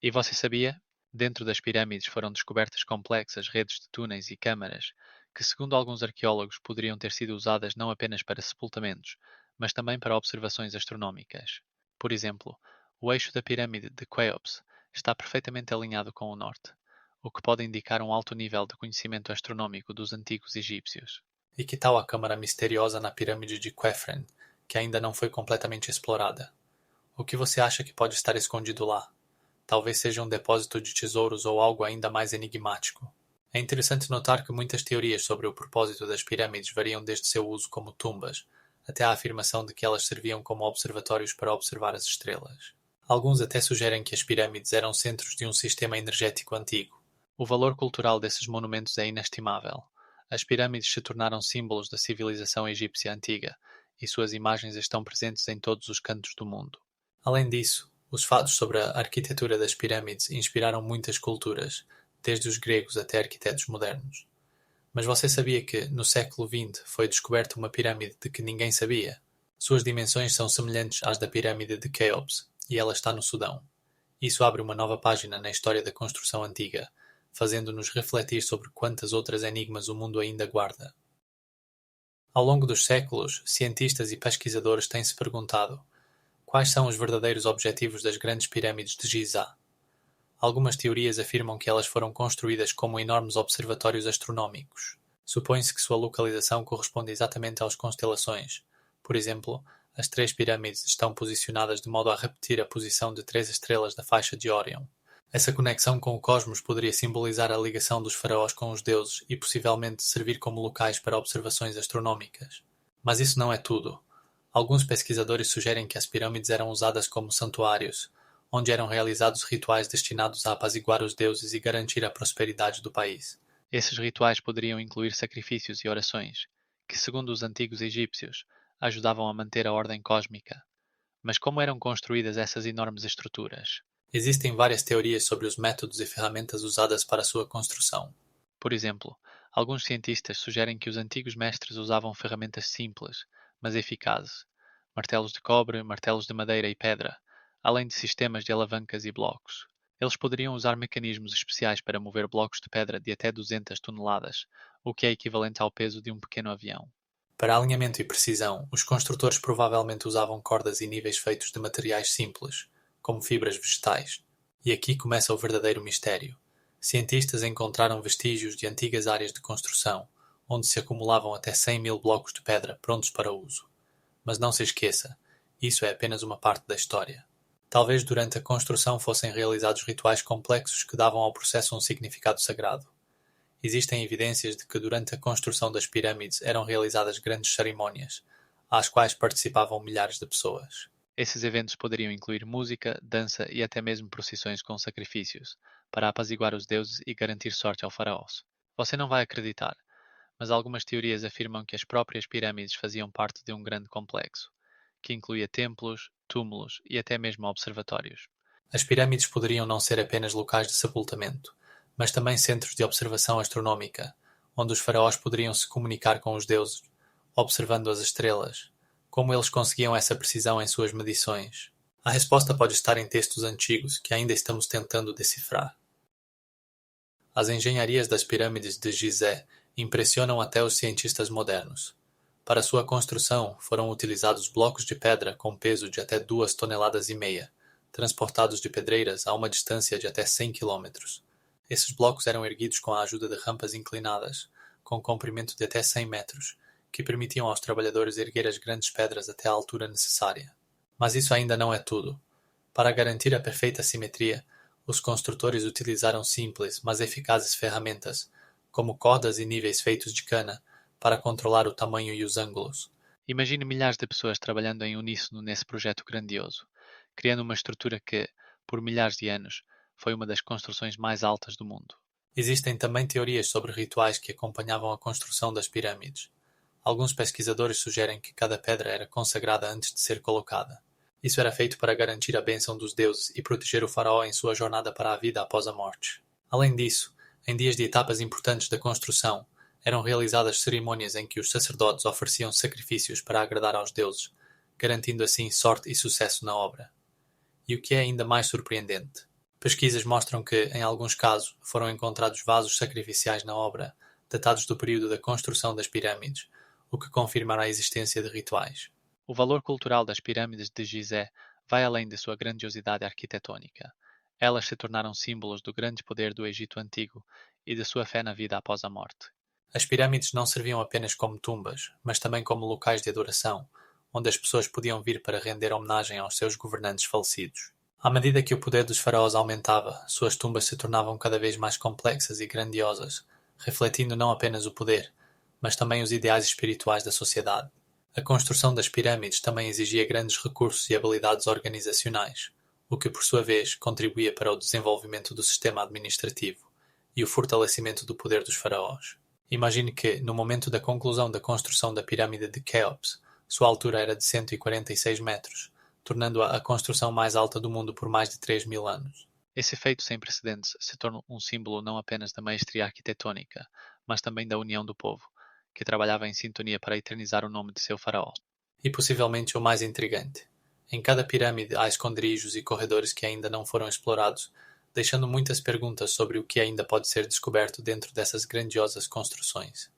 Speaker 2: E você sabia? Dentro das pirâmides foram descobertas complexas redes de túneis e câmaras, que, segundo alguns arqueólogos, poderiam ter sido usadas não apenas para sepultamentos, mas também para observações astronómicas. Por exemplo, o eixo da pirâmide de Quéops está perfeitamente alinhado com o norte, o que pode indicar um alto nível de conhecimento astronómico dos antigos egípcios.
Speaker 1: E que tal a câmara misteriosa na pirâmide de Khafre, que ainda não foi completamente explorada? O que você acha que pode estar escondido lá? Talvez seja um depósito de tesouros ou algo ainda mais enigmático. É interessante notar que muitas teorias sobre o propósito das pirâmides variam desde seu uso como tumbas, até a afirmação de que elas serviam como observatórios para observar as estrelas. Alguns até sugerem que as pirâmides eram centros de um sistema energético antigo.
Speaker 2: O valor cultural desses monumentos é inestimável. As pirâmides se tornaram símbolos da civilização egípcia antiga, e suas imagens estão presentes em todos os cantos do mundo.
Speaker 1: Além disso, os fatos sobre a arquitetura das pirâmides inspiraram muitas culturas, desde os gregos até arquitetos modernos. Mas você sabia que, no século XX, foi descoberta uma pirâmide de que ninguém sabia? Suas dimensões são semelhantes às da pirâmide de Quéops, e ela está no Sudão. Isso abre uma nova página na história da construção antiga, fazendo-nos refletir sobre quantas outras enigmas o mundo ainda guarda. Ao longo dos séculos, cientistas e pesquisadores têm se perguntado: quais são os verdadeiros objetivos das grandes pirâmides de Gizá? Algumas teorias afirmam que elas foram construídas como enormes observatórios astronómicos. Supõe-se que sua localização corresponde exatamente às constelações. Por exemplo, as três pirâmides estão posicionadas de modo a repetir a posição de três estrelas da faixa de Órion. Essa conexão com o cosmos poderia simbolizar a ligação dos faraós com os deuses e possivelmente servir como locais para observações astronómicas. Mas isso não é tudo. Alguns pesquisadores sugerem que as pirâmides eram usadas como santuários, onde eram realizados rituais destinados a apaziguar os deuses e garantir a prosperidade do país.
Speaker 2: Esses rituais poderiam incluir sacrifícios e orações, que, segundo os antigos egípcios, ajudavam a manter a ordem cósmica. Mas como eram construídas essas enormes estruturas?
Speaker 1: Existem várias teorias sobre os métodos e ferramentas usadas para sua construção.
Speaker 2: Por exemplo, alguns cientistas sugerem que os antigos mestres usavam ferramentas simples, mas eficazes, martelos de cobre, martelos de madeira e pedra, além de sistemas de alavancas e blocos. Eles poderiam usar mecanismos especiais para mover blocos de pedra de até 200 toneladas, o que é equivalente ao peso de um pequeno avião.
Speaker 1: Para alinhamento e precisão, os construtores provavelmente usavam cordas e níveis feitos de materiais simples, como fibras vegetais. E aqui começa o verdadeiro mistério. Cientistas encontraram vestígios de antigas áreas de construção, onde se acumulavam até 100.000 blocos de pedra prontos para uso. Mas não se esqueça, isso é apenas uma parte da história. Talvez durante a construção fossem realizados rituais complexos que davam ao processo um significado sagrado. Existem evidências de que durante a construção das pirâmides eram realizadas grandes cerimônias, às quais participavam milhares de pessoas.
Speaker 2: Esses eventos poderiam incluir música, dança e até mesmo procissões com sacrifícios, para apaziguar os deuses e garantir sorte ao faraó. Você não vai acreditar, mas algumas teorias afirmam que as próprias pirâmides faziam parte de um grande complexo, que incluía templos, túmulos e até mesmo observatórios.
Speaker 1: As pirâmides poderiam não ser apenas locais de sepultamento, mas também centros de observação astronómica, onde os faraós poderiam se comunicar com os deuses, observando as estrelas. Como eles conseguiam essa precisão em suas medições? A resposta pode estar em textos antigos que ainda estamos tentando decifrar. As engenharias das pirâmides de Gizé impressionam até os cientistas modernos. Para sua construção, foram utilizados blocos de pedra com peso de até 2,5 toneladas, transportados de pedreiras a uma distância de até 100 quilômetros. Esses blocos eram erguidos com a ajuda de rampas inclinadas, com comprimento de até 100 metros, que permitiam aos trabalhadores erguer as grandes pedras até a altura necessária. Mas isso ainda não é tudo. Para garantir a perfeita simetria, os construtores utilizaram simples, mas eficazes ferramentas, como cordas e níveis feitos de cana, para controlar o tamanho e os ângulos.
Speaker 2: Imagine milhares de pessoas trabalhando em uníssono nesse projeto grandioso, criando uma estrutura que, por milhares de anos, foi uma das construções mais altas do mundo.
Speaker 1: Existem também teorias sobre rituais que acompanhavam a construção das pirâmides. Alguns pesquisadores sugerem que cada pedra era consagrada antes de ser colocada. Isso era feito para garantir a bênção dos deuses e proteger o faraó em sua jornada para a vida após a morte. Além disso, Em dias de etapas importantes da construção, eram realizadas cerimônias em que os sacerdotes ofereciam sacrifícios para agradar aos deuses, garantindo assim sorte e sucesso na obra. E o que é ainda mais surpreendente, pesquisas mostram que, em alguns casos, foram encontrados vasos sacrificiais na obra, datados do período da construção das pirâmides, o que confirma a existência de rituais.
Speaker 2: O valor cultural das pirâmides de Gizé vai além de sua grandiosidade arquitetônica. Elas se tornaram símbolos do grande poder do Egito Antigo e de sua fé na vida após a morte.
Speaker 1: As pirâmides não serviam apenas como tumbas, mas também como locais de adoração, onde as pessoas podiam vir para render homenagem aos seus governantes falecidos. À medida que o poder dos faraós aumentava, suas tumbas se tornavam cada vez mais complexas e grandiosas, refletindo não apenas o poder, mas também os ideais espirituais da sociedade. A construção das pirâmides também exigia grandes recursos e habilidades organizacionais, o que por sua vez contribuía para o desenvolvimento do sistema administrativo e o fortalecimento do poder dos faraós. Imagine que, no momento da conclusão da construção da pirâmide de Quéops, sua altura era de 146 metros, tornando-a a construção mais alta do mundo por mais de 3.000 anos.
Speaker 2: Esse feito sem precedentes se torna um símbolo não apenas da maestria arquitetônica, mas também da união do povo, que trabalhava em sintonia para eternizar o nome de seu faraó.
Speaker 1: E possivelmente o mais intrigante. Em cada pirâmide há esconderijos e corredores que ainda não foram explorados, deixando muitas perguntas sobre o que ainda pode ser descoberto dentro dessas grandiosas construções.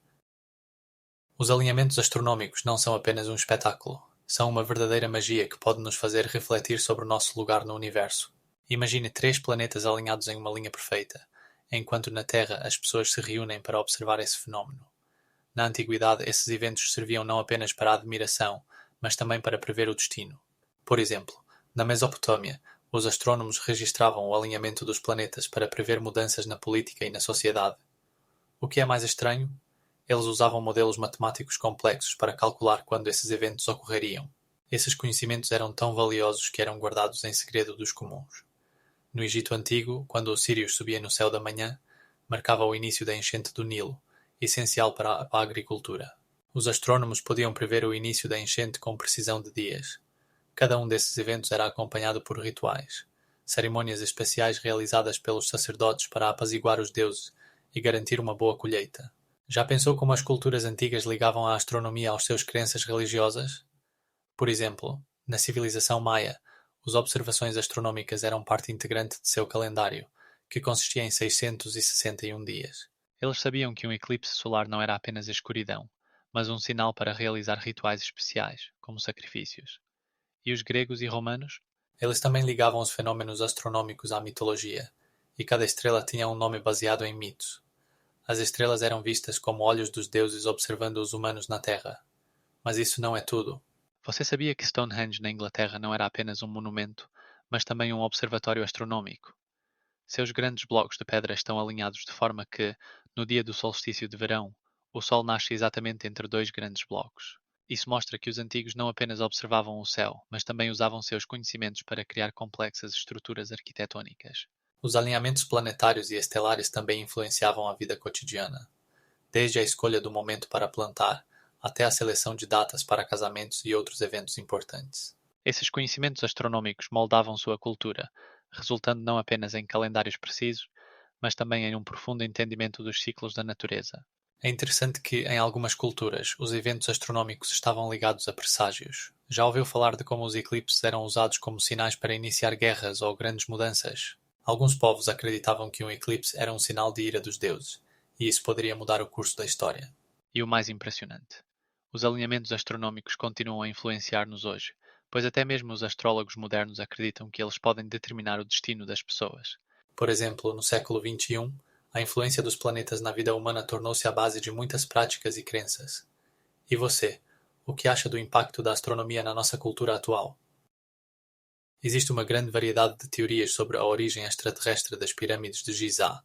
Speaker 1: Os alinhamentos astronômicos não são apenas um espetáculo, são uma verdadeira magia que pode nos fazer refletir sobre o nosso lugar no universo. Imagine 3 planetas alinhados em uma linha perfeita, enquanto na Terra as pessoas se reúnem para observar esse fenómeno. Na antiguidade, esses eventos serviam não apenas para a admiração, mas também para prever o destino. Por exemplo, na Mesopotâmia, os astrônomos registravam o alinhamento dos planetas para prever mudanças na política e na sociedade. O que é mais estranho? Eles usavam modelos matemáticos complexos para calcular quando esses eventos ocorreriam. Esses conhecimentos eram tão valiosos que eram guardados em segredo dos comuns. No Egito Antigo, quando o Sírius subia no céu da manhã, marcava o início da enchente do Nilo, essencial para a agricultura. Os astrônomos podiam prever o início da enchente com precisão de dias. Cada um desses eventos era acompanhado por rituais, cerimônias especiais realizadas pelos sacerdotes para apaziguar os deuses e garantir uma boa colheita. Já pensou como as culturas antigas ligavam a astronomia aos seus crenças religiosas? Por exemplo, na civilização maia, as observações astronômicas eram parte integrante de seu calendário, que consistia em 661 dias.
Speaker 2: Eles sabiam que um eclipse solar não era apenas escuridão, mas um sinal para realizar rituais especiais, como sacrifícios. E os gregos e romanos?
Speaker 1: Eles também ligavam os fenômenos astronômicos à mitologia, e cada estrela tinha um nome baseado em mitos. As estrelas eram vistas como olhos dos deuses observando os humanos na Terra. Mas isso não é tudo.
Speaker 2: Você sabia que Stonehenge na Inglaterra não era apenas um monumento, mas também um observatório astronômico? Seus grandes blocos de pedra estão alinhados de forma que, no dia do solstício de verão, o Sol nasce exatamente entre 2 grandes blocos. Isso mostra que os antigos não apenas observavam o céu, mas também usavam seus conhecimentos para criar complexas estruturas arquitetônicas.
Speaker 1: Os alinhamentos planetários e estelares também influenciavam a vida cotidiana, desde a escolha do momento para plantar, até a seleção de datas para casamentos e outros eventos importantes.
Speaker 2: Esses conhecimentos astronômicos moldavam sua cultura, resultando não apenas em calendários precisos, mas também em um profundo entendimento dos ciclos da natureza.
Speaker 1: É interessante que, em algumas culturas, os eventos astronômicos estavam ligados a presságios. Já ouviu falar de como os eclipses eram usados como sinais para iniciar guerras ou grandes mudanças? Alguns povos acreditavam que um eclipse era um sinal de ira dos deuses, e isso poderia mudar o curso da história.
Speaker 2: E o mais impressionante: os alinhamentos astronômicos continuam a influenciar-nos hoje, pois até mesmo os astrólogos modernos acreditam que eles podem determinar o destino das pessoas.
Speaker 1: Por exemplo, no século XXI, a influência dos planetas na vida humana tornou-se a base de muitas práticas e crenças. E você, o que acha do impacto da astronomia na nossa cultura atual? Existe uma grande variedade de teorias sobre a origem extraterrestre das pirâmides de Gizá,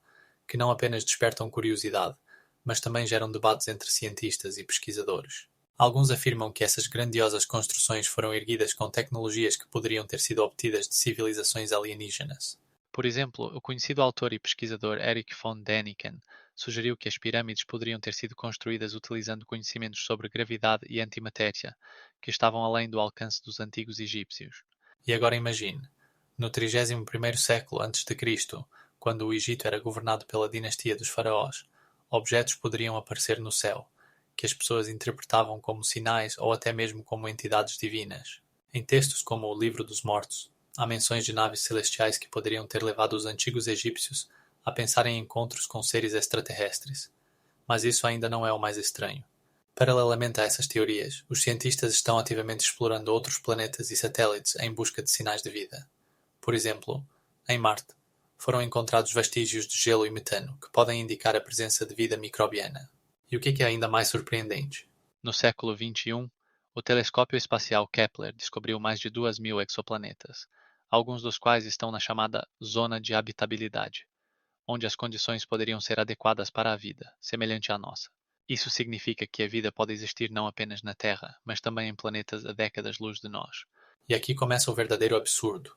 Speaker 1: que não apenas despertam curiosidade, mas também geram debates entre cientistas e pesquisadores. Alguns afirmam que essas grandiosas construções foram erguidas com tecnologias que poderiam ter sido obtidas de civilizações alienígenas.
Speaker 2: Por exemplo, o conhecido autor e pesquisador Erich von Däniken sugeriu que as pirâmides poderiam ter sido construídas utilizando conhecimentos sobre gravidade e antimatéria, que estavam além do alcance dos antigos egípcios.
Speaker 1: E agora imagine, no 31º século a.C., quando o Egito era governado pela dinastia dos faraós, objetos poderiam aparecer no céu, que as pessoas interpretavam como sinais ou até mesmo como entidades divinas. Em textos como o Livro dos Mortos, há menções de naves celestiais que poderiam ter levado os antigos egípcios a pensar em encontros com seres extraterrestres. Mas isso ainda não é o mais estranho. Paralelamente a essas teorias, os cientistas estão ativamente explorando outros planetas e satélites em busca de sinais de vida. Por exemplo, em Marte, foram encontrados vestígios de gelo e metano que podem indicar a presença de vida microbiana. E o que é ainda mais surpreendente?
Speaker 2: No século XXI, o telescópio espacial Kepler descobriu mais de 2.000 exoplanetas, alguns dos quais estão na chamada zona de habitabilidade, onde as condições poderiam ser adequadas para a vida, semelhante à nossa. Isso significa que a vida pode existir não apenas na Terra, mas também em planetas a décadas-luz de nós.
Speaker 1: E aqui começa o verdadeiro absurdo.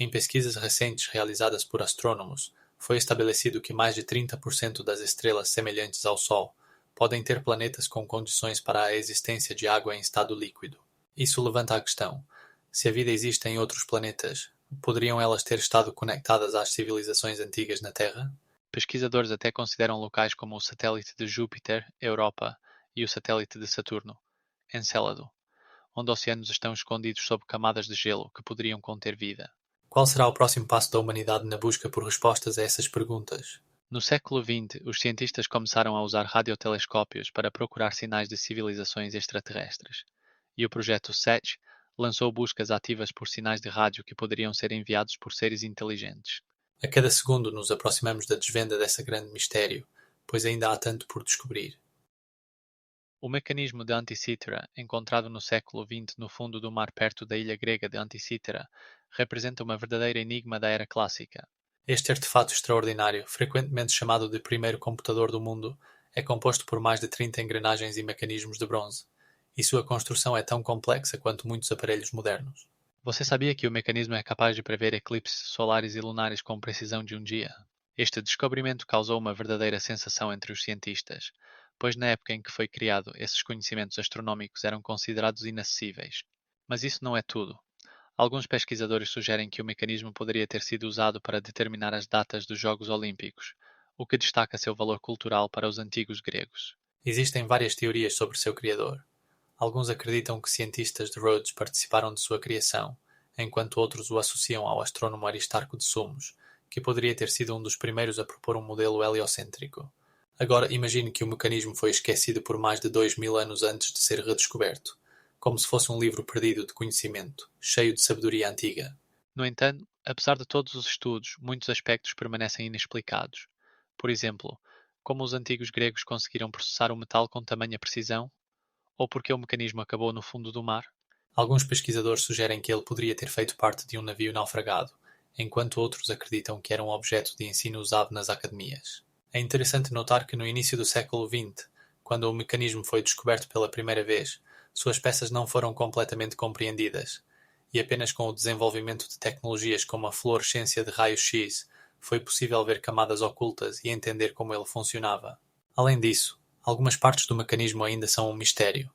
Speaker 1: Em pesquisas recentes realizadas por astrônomos, foi estabelecido que mais de 30% das estrelas semelhantes ao Sol podem ter planetas com condições para a existência de água em estado líquido. Isso levanta a questão: se a vida existe em outros planetas, poderiam elas ter estado conectadas às civilizações antigas na Terra?
Speaker 2: Pesquisadores até consideram locais como o satélite de Júpiter, Europa, e o satélite de Saturno, Encélado, onde oceanos estão escondidos sob camadas de gelo que poderiam conter vida.
Speaker 1: Qual será o próximo passo da humanidade na busca por respostas a essas perguntas?
Speaker 2: No século XX, os cientistas começaram a usar radiotelescópios para procurar sinais de civilizações extraterrestres, e o projeto SETI lançou buscas ativas por sinais de rádio que poderiam ser enviados por seres inteligentes.
Speaker 1: A cada segundo nos aproximamos da desvenda desse grande mistério, pois ainda há tanto por descobrir.
Speaker 2: O mecanismo de Anticythera, encontrado no século XX no fundo do mar perto da ilha grega de Anticythera, representa uma verdadeira enigma da era clássica.
Speaker 1: Este artefato extraordinário, frequentemente chamado de primeiro computador do mundo, é composto por mais de 30 engrenagens e mecanismos de bronze, e sua construção é tão complexa quanto muitos aparelhos modernos.
Speaker 2: Você sabia que o mecanismo é capaz de prever eclipses solares e lunares com precisão de um dia? Este descobrimento causou uma verdadeira sensação entre os cientistas, pois na época em que foi criado, esses conhecimentos astronómicos eram considerados inacessíveis. Mas isso não é tudo. Alguns pesquisadores sugerem que o mecanismo poderia ter sido usado para determinar as datas dos Jogos Olímpicos, o que destaca seu valor cultural para os antigos gregos.
Speaker 1: Existem várias teorias sobre seu criador. Alguns acreditam que cientistas de Rhodes participaram de sua criação, enquanto outros o associam ao astrônomo Aristarco de Samos, que poderia ter sido um dos primeiros a propor um modelo heliocêntrico. Agora imagine que o mecanismo foi esquecido por mais de 2000 anos antes de ser redescoberto, como se fosse um livro perdido de conhecimento, cheio de sabedoria antiga.
Speaker 2: No entanto, apesar de todos os estudos, muitos aspectos permanecem inexplicados. Por exemplo, como os antigos gregos conseguiram processar o metal com tamanha precisão? Ou porque o mecanismo acabou no fundo do mar?
Speaker 1: Alguns pesquisadores sugerem que ele poderia ter feito parte de um navio naufragado, enquanto outros acreditam que era um objeto de ensino usado nas academias. É interessante notar que no início do século XX, quando o mecanismo foi descoberto pela primeira vez, suas peças não foram completamente compreendidas, e apenas com o desenvolvimento de tecnologias como a fluorescência de raios-X foi possível ver camadas ocultas e entender como ele funcionava. Além disso, algumas partes do mecanismo ainda são um mistério.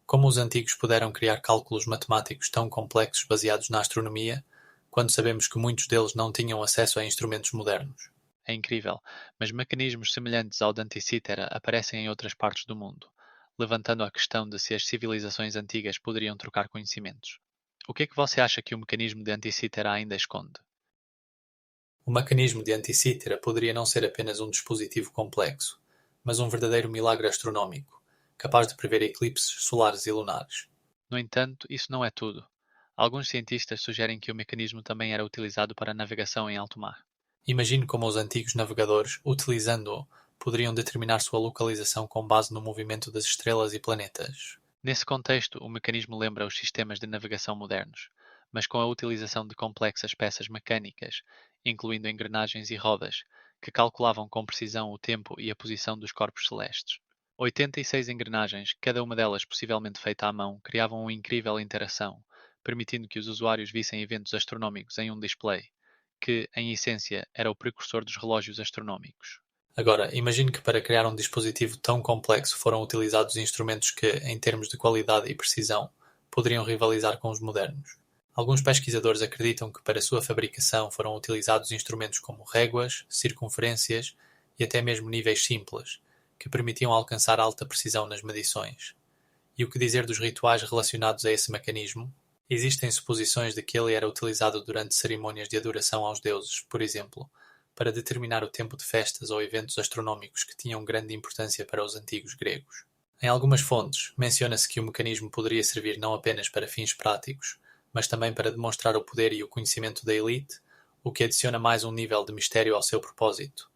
Speaker 1: Como os antigos puderam criar cálculos matemáticos tão complexos baseados na astronomia, quando sabemos que muitos deles não tinham acesso a instrumentos modernos?
Speaker 2: É incrível, mas mecanismos semelhantes ao de Anticythera aparecem em outras partes do mundo, levantando a questão de se as civilizações antigas poderiam trocar conhecimentos. O que é que você acha que o mecanismo de Anticythera ainda esconde?
Speaker 1: O mecanismo de Anticythera poderia não ser apenas um dispositivo complexo, mas um verdadeiro milagre astronómico, capaz de prever eclipses solares e lunares.
Speaker 2: No entanto, isso não é tudo. Alguns cientistas sugerem que o mecanismo também era utilizado para navegação em alto mar.
Speaker 1: Imagine como os antigos navegadores, utilizando-o, poderiam determinar sua localização com base no movimento das estrelas e planetas.
Speaker 2: Nesse contexto, o mecanismo lembra os sistemas de navegação modernos, mas com a utilização de complexas peças mecânicas, incluindo engrenagens e rodas, que calculavam com precisão o tempo e a posição dos corpos celestes. 86 engrenagens, cada uma delas possivelmente feita à mão, criavam uma incrível interação, permitindo que os usuários vissem eventos astronómicos em um display, que, em essência, era o precursor dos relógios astronómicos.
Speaker 1: Agora, imagine que para criar um dispositivo tão complexo foram utilizados instrumentos que, em termos de qualidade e precisão, poderiam rivalizar com os modernos. Alguns pesquisadores acreditam que para sua fabricação foram utilizados instrumentos como réguas, circunferências e até mesmo níveis simples, que permitiam alcançar alta precisão nas medições. E o que dizer dos rituais relacionados a esse mecanismo? Existem suposições de que ele era utilizado durante cerimônias de adoração aos deuses, por exemplo, para determinar o tempo de festas ou eventos astronómicos que tinham grande importância para os antigos gregos. Em algumas fontes, menciona-se que o mecanismo poderia servir não apenas para fins práticos, mas também para demonstrar o poder e o conhecimento da elite, o que adiciona mais um nível de mistério ao seu propósito.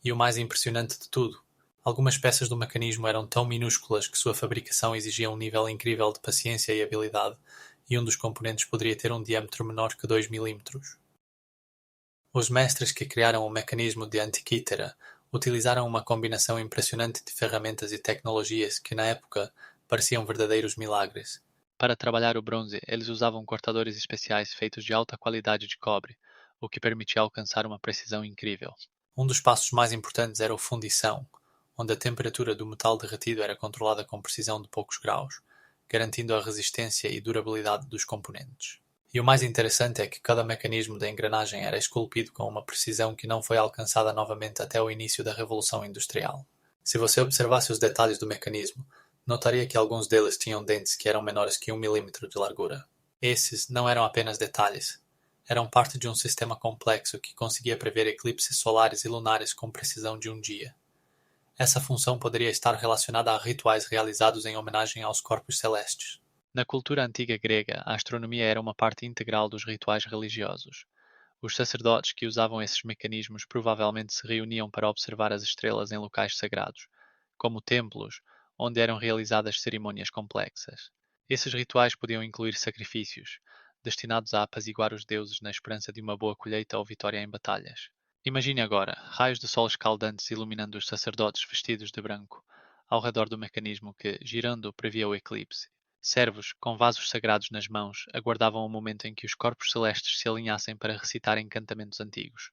Speaker 1: E o mais impressionante de tudo, algumas peças do mecanismo eram tão minúsculas que sua fabricação exigia um nível incrível de paciência e habilidade, e um dos componentes poderia ter um diâmetro menor que 2 milímetros. Os mestres que criaram o mecanismo de Antikythera utilizaram uma combinação impressionante de ferramentas e tecnologias que, na época, pareciam verdadeiros milagres.
Speaker 2: Para trabalhar o bronze, eles usavam cortadores especiais feitos de alta qualidade de cobre, o que permitia alcançar uma precisão incrível.
Speaker 1: Um dos passos mais importantes era a fundição, onde a temperatura do metal derretido era controlada com precisão de poucos graus, garantindo a resistência e durabilidade dos componentes. E o mais interessante é que cada mecanismo da engrenagem era esculpido com uma precisão que não foi alcançada novamente até o início da Revolução Industrial. Se você observasse os detalhes do mecanismo, notaria que alguns deles tinham dentes que eram menores que 1 milímetro de largura. Esses não eram apenas detalhes. Eram parte de um sistema complexo que conseguia prever eclipses solares e lunares com precisão de um dia. Essa função poderia estar relacionada a rituais realizados em homenagem aos corpos celestes.
Speaker 2: Na cultura antiga grega, a astronomia era uma parte integral dos rituais religiosos. Os sacerdotes que usavam esses mecanismos provavelmente se reuniam para observar as estrelas em locais sagrados, como templos, onde eram realizadas cerimônias complexas. Esses rituais podiam incluir sacrifícios, destinados a apaziguar os deuses na esperança de uma boa colheita ou vitória em batalhas. Imagine agora, raios de sol escaldantes iluminando os sacerdotes vestidos de branco, ao redor do mecanismo que, girando, previa o eclipse. Servos, com vasos sagrados nas mãos, aguardavam o momento em que os corpos celestes se alinhassem para recitar encantamentos antigos.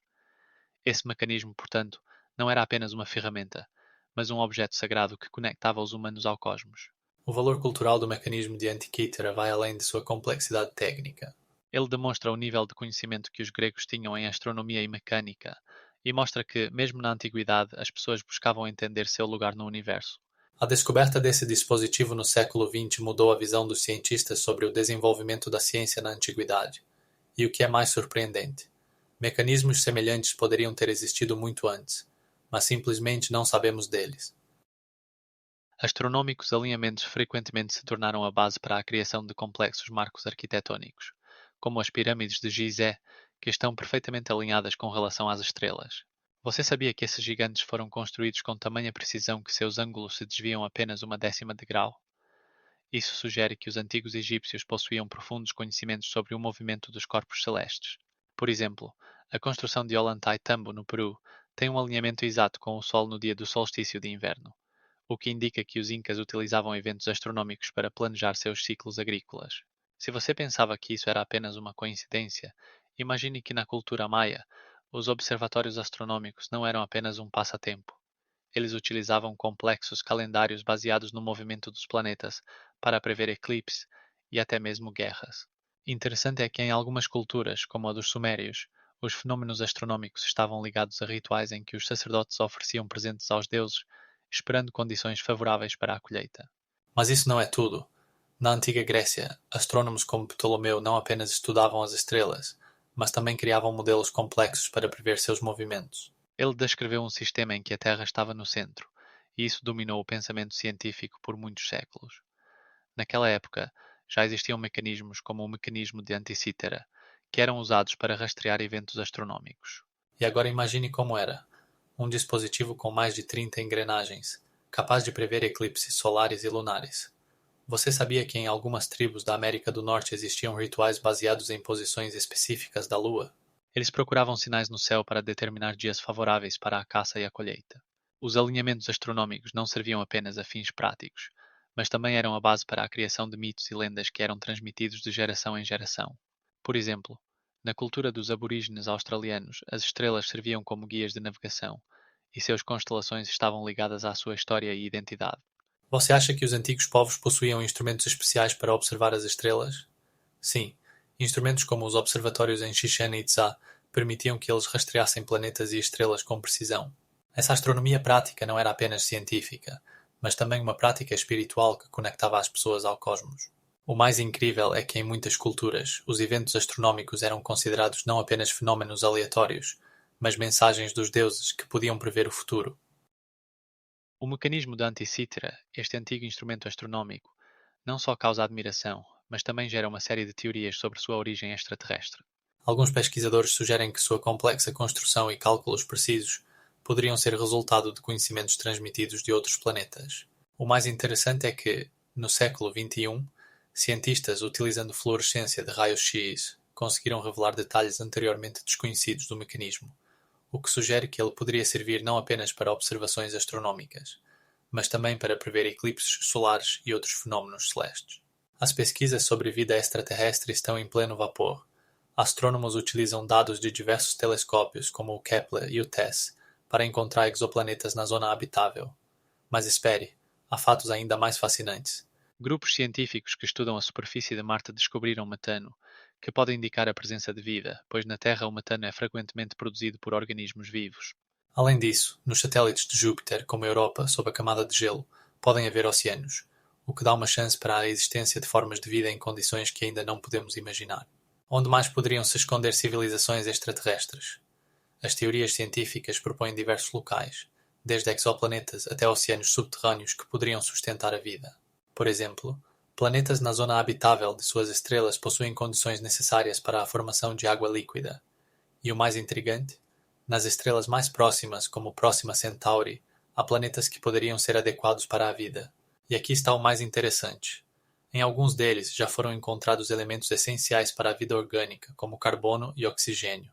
Speaker 2: Esse mecanismo, portanto, não era apenas uma ferramenta, mas um objeto sagrado que conectava os humanos ao cosmos.
Speaker 1: O valor cultural do mecanismo de Antikythera vai além de sua complexidade técnica.
Speaker 2: Ele demonstra o nível de conhecimento que os gregos tinham em astronomia e mecânica, e mostra que, mesmo na antiguidade, as pessoas buscavam entender seu lugar no universo.
Speaker 1: A descoberta desse dispositivo no século XX mudou a visão dos cientistas sobre o desenvolvimento da ciência na antiguidade. E o que é mais surpreendente, mecanismos semelhantes poderiam ter existido muito antes, mas simplesmente não sabemos deles.
Speaker 2: Astronômicos alinhamentos frequentemente se tornaram a base para a criação de complexos marcos arquitetónicos, como as pirâmides de Gizé, que estão perfeitamente alinhadas com relação às estrelas. Você sabia que esses gigantes foram construídos com tamanha precisão que seus ângulos se desviam apenas uma décima de grau? Isso sugere que os antigos egípcios possuíam profundos conhecimentos sobre o movimento dos corpos celestes. Por exemplo, a construção de Ollantaytambo, no Peru, tem um alinhamento exato com o Sol no dia do solstício de inverno, o que indica que os incas utilizavam eventos astronómicos para planejar seus ciclos agrícolas. Se você pensava que isso era apenas uma coincidência, imagine que na cultura maia, os observatórios astronômicos não eram apenas um passatempo. Eles utilizavam complexos calendários baseados no movimento dos planetas para prever eclipses e até mesmo guerras. Interessante é que em algumas culturas, como a dos sumérios, os fenômenos astronômicos estavam ligados a rituais em que os sacerdotes ofereciam presentes aos deuses, esperando condições favoráveis para a colheita.
Speaker 1: Mas isso não é tudo. Na antiga Grécia, astrônomos como Ptolomeu não apenas estudavam as estrelas, mas também criavam modelos complexos para prever seus movimentos.
Speaker 2: Ele descreveu um sistema em que a Terra estava no centro, e isso dominou o pensamento científico por muitos séculos. Naquela época, já existiam mecanismos como o mecanismo de Antikythera, que eram usados para rastrear eventos astronómicos.
Speaker 1: E agora imagine como era. Um dispositivo com mais de 30 engrenagens, capaz de prever eclipses solares e lunares. Você sabia que em algumas tribos da América do Norte existiam rituais baseados em posições específicas da Lua?
Speaker 2: Eles procuravam sinais no céu para determinar dias favoráveis para a caça e a colheita. Os alinhamentos astronómicos não serviam apenas a fins práticos, mas também eram a base para a criação de mitos e lendas que eram transmitidos de geração em geração. Por exemplo, na cultura dos aborígenes australianos, as estrelas serviam como guias de navegação, e seus constelações estavam ligadas à sua história e identidade.
Speaker 1: Você acha que os antigos povos possuíam instrumentos especiais para observar as estrelas? Sim, Instrumentos como os observatórios em Chichén Itzá permitiam que eles rastreassem planetas e estrelas com precisão. Essa astronomia prática não era apenas científica, mas também uma prática espiritual que conectava as pessoas ao cosmos. O mais incrível é que em muitas culturas, os eventos astronómicos eram considerados não apenas fenómenos aleatórios, mas mensagens dos deuses que podiam prever o futuro.
Speaker 2: O mecanismo da Anticítera, este antigo instrumento astronómico, não só causa admiração, mas também gera uma série de teorias sobre sua origem extraterrestre.
Speaker 1: Alguns pesquisadores sugerem que sua complexa construção e cálculos precisos poderiam ser resultado de conhecimentos transmitidos de outros planetas. O mais interessante é que, no século XXI, cientistas utilizando fluorescência de raios-X conseguiram revelar detalhes anteriormente desconhecidos do mecanismo, o que sugere que ele poderia servir não apenas para observações astronómicas, mas também para prever eclipses solares e outros fenómenos celestes. As pesquisas sobre vida extraterrestre estão em pleno vapor. Astrônomos utilizam dados de diversos telescópios, como o Kepler e o TESS, para encontrar exoplanetas na zona habitável. Mas espere, há fatos ainda mais fascinantes.
Speaker 2: Grupos científicos que estudam a superfície de Marte descobriram metano, que pode indicar a presença de vida, pois na Terra o metano é frequentemente produzido por organismos vivos.
Speaker 1: Além disso, nos satélites de Júpiter, como a Europa, sob a camada de gelo, podem haver oceanos, o que dá uma chance para a existência de formas de vida em condições que ainda não podemos imaginar. Onde mais poderiam se esconder civilizações extraterrestres? As teorias científicas propõem diversos locais, desde exoplanetas até oceanos subterrâneos que poderiam sustentar a vida. Por exemplo, planetas na zona habitável de suas estrelas possuem condições necessárias para a formação de água líquida. E o mais intrigante? Nas estrelas mais próximas, como Próxima Centauri, há planetas que poderiam ser adequados para a vida. E aqui está o mais interessante. Em alguns deles já foram encontrados elementos essenciais para a vida orgânica, como carbono e oxigênio.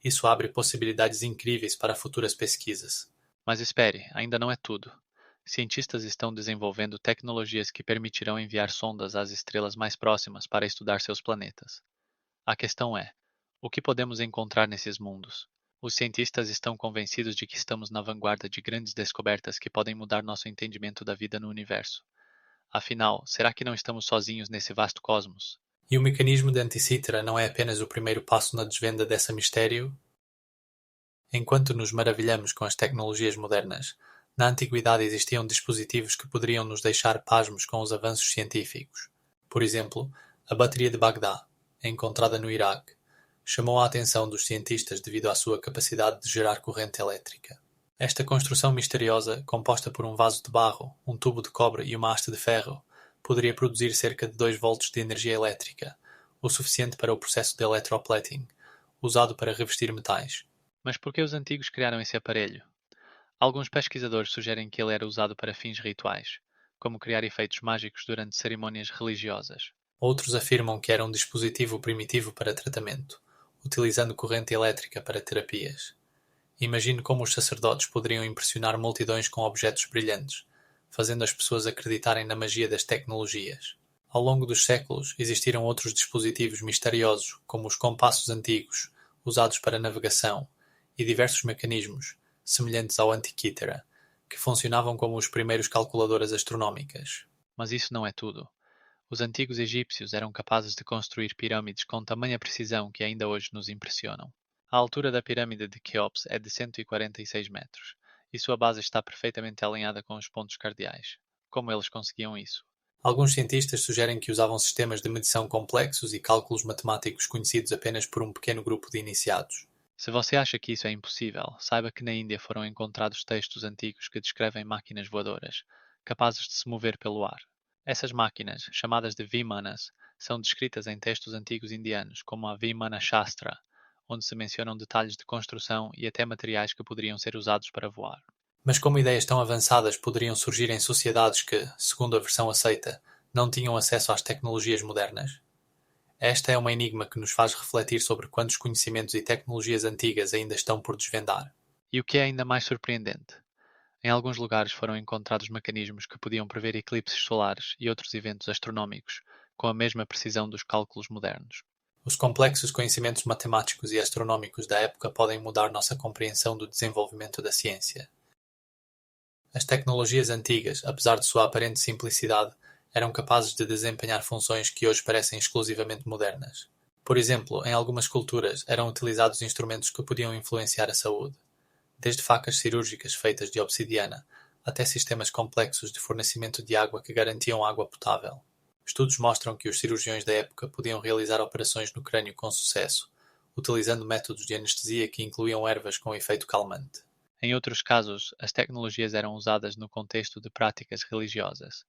Speaker 1: Isso abre possibilidades incríveis para futuras pesquisas.
Speaker 2: Mas espere, ainda não é tudo. Cientistas estão desenvolvendo tecnologias que permitirão enviar sondas às estrelas mais próximas para estudar seus planetas. A questão é: o que podemos encontrar nesses mundos? Os cientistas estão convencidos de que estamos na vanguarda de grandes descobertas que podem mudar nosso entendimento da vida no universo. Afinal, será que não estamos sozinhos nesse vasto cosmos?
Speaker 1: E o mecanismo de Anticítera não é apenas o primeiro passo na desvenda desse mistério? Enquanto nos maravilhamos com as tecnologias modernas, na antiguidade existiam dispositivos que poderiam nos deixar pasmos com os avanços científicos. Por exemplo, a bateria de Bagdá, encontrada no Iraque, chamou a atenção dos cientistas devido à sua capacidade de gerar corrente elétrica. Esta construção misteriosa, composta por um vaso de barro, um tubo de cobre e uma haste de ferro, poderia produzir cerca de 2 volts de energia elétrica, o suficiente para o processo de electroplating, usado para revestir metais.
Speaker 2: Mas por que os antigos criaram esse aparelho? Alguns pesquisadores sugerem que ele era usado para fins rituais, como criar efeitos mágicos durante cerimônias religiosas.
Speaker 1: Outros afirmam que era um dispositivo primitivo para tratamento, utilizando corrente elétrica para terapias. Imagine como os sacerdotes poderiam impressionar multidões com objetos brilhantes, fazendo as pessoas acreditarem na magia das tecnologias. Ao longo dos séculos, existiram outros dispositivos misteriosos, como os compassos antigos, usados para navegação, e diversos mecanismos, semelhantes ao Antikythera, que funcionavam como os primeiros calculadoras astronómicas.
Speaker 2: Mas isso não é tudo. Os antigos egípcios eram capazes de construir pirâmides com tamanha precisão que ainda hoje nos impressionam. A altura da pirâmide de Quéops é de 146 metros, e sua base está perfeitamente alinhada com os pontos cardeais. Como eles conseguiam isso?
Speaker 1: Alguns cientistas sugerem que usavam sistemas de medição complexos e cálculos matemáticos conhecidos apenas por um pequeno grupo de iniciados.
Speaker 2: Se você acha que isso é impossível, saiba que na Índia foram encontrados textos antigos que descrevem máquinas voadoras, capazes de se mover pelo ar. Essas máquinas, chamadas de Vimanas, são descritas em textos antigos indianos, como a Vimana Shastra, onde se mencionam detalhes de construção e até materiais que poderiam ser usados para voar.
Speaker 1: Mas como ideias tão avançadas poderiam surgir em sociedades que, segundo a versão aceita, não tinham acesso às tecnologias modernas? Esta é uma enigma que nos faz refletir sobre quantos conhecimentos e tecnologias antigas ainda estão por desvendar.
Speaker 2: E o que é ainda mais surpreendente? Em alguns lugares foram encontrados mecanismos que podiam prever eclipses solares e outros eventos astronómicos, com a mesma precisão dos cálculos modernos.
Speaker 1: Os complexos conhecimentos matemáticos e astronómicos da época podem mudar nossa compreensão do desenvolvimento da ciência. As tecnologias antigas, apesar de sua aparente simplicidade, eram capazes de desempenhar funções que hoje parecem exclusivamente modernas. Por exemplo, em algumas culturas eram utilizados instrumentos que podiam influenciar a saúde, desde facas cirúrgicas feitas de obsidiana até sistemas complexos de fornecimento de água que garantiam água potável. Estudos mostram que os cirurgiões da época podiam realizar operações no crânio com sucesso, utilizando métodos de anestesia que incluíam ervas com efeito calmante.
Speaker 2: Em outros casos, as tecnologias eram usadas no contexto de práticas religiosas.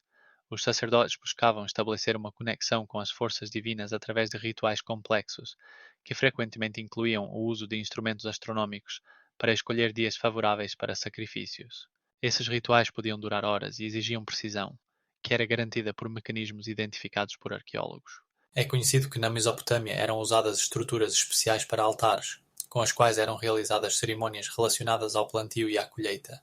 Speaker 2: Os sacerdotes buscavam estabelecer uma conexão com as forças divinas através de rituais complexos, que frequentemente incluíam o uso de instrumentos astronômicos para escolher dias favoráveis para sacrifícios. Esses rituais podiam durar horas e exigiam precisão, que era garantida por mecanismos identificados por arqueólogos.
Speaker 1: É conhecido que na Mesopotâmia eram usadas estruturas especiais para altares, com as quais eram realizadas cerimônias relacionadas ao plantio e à colheita,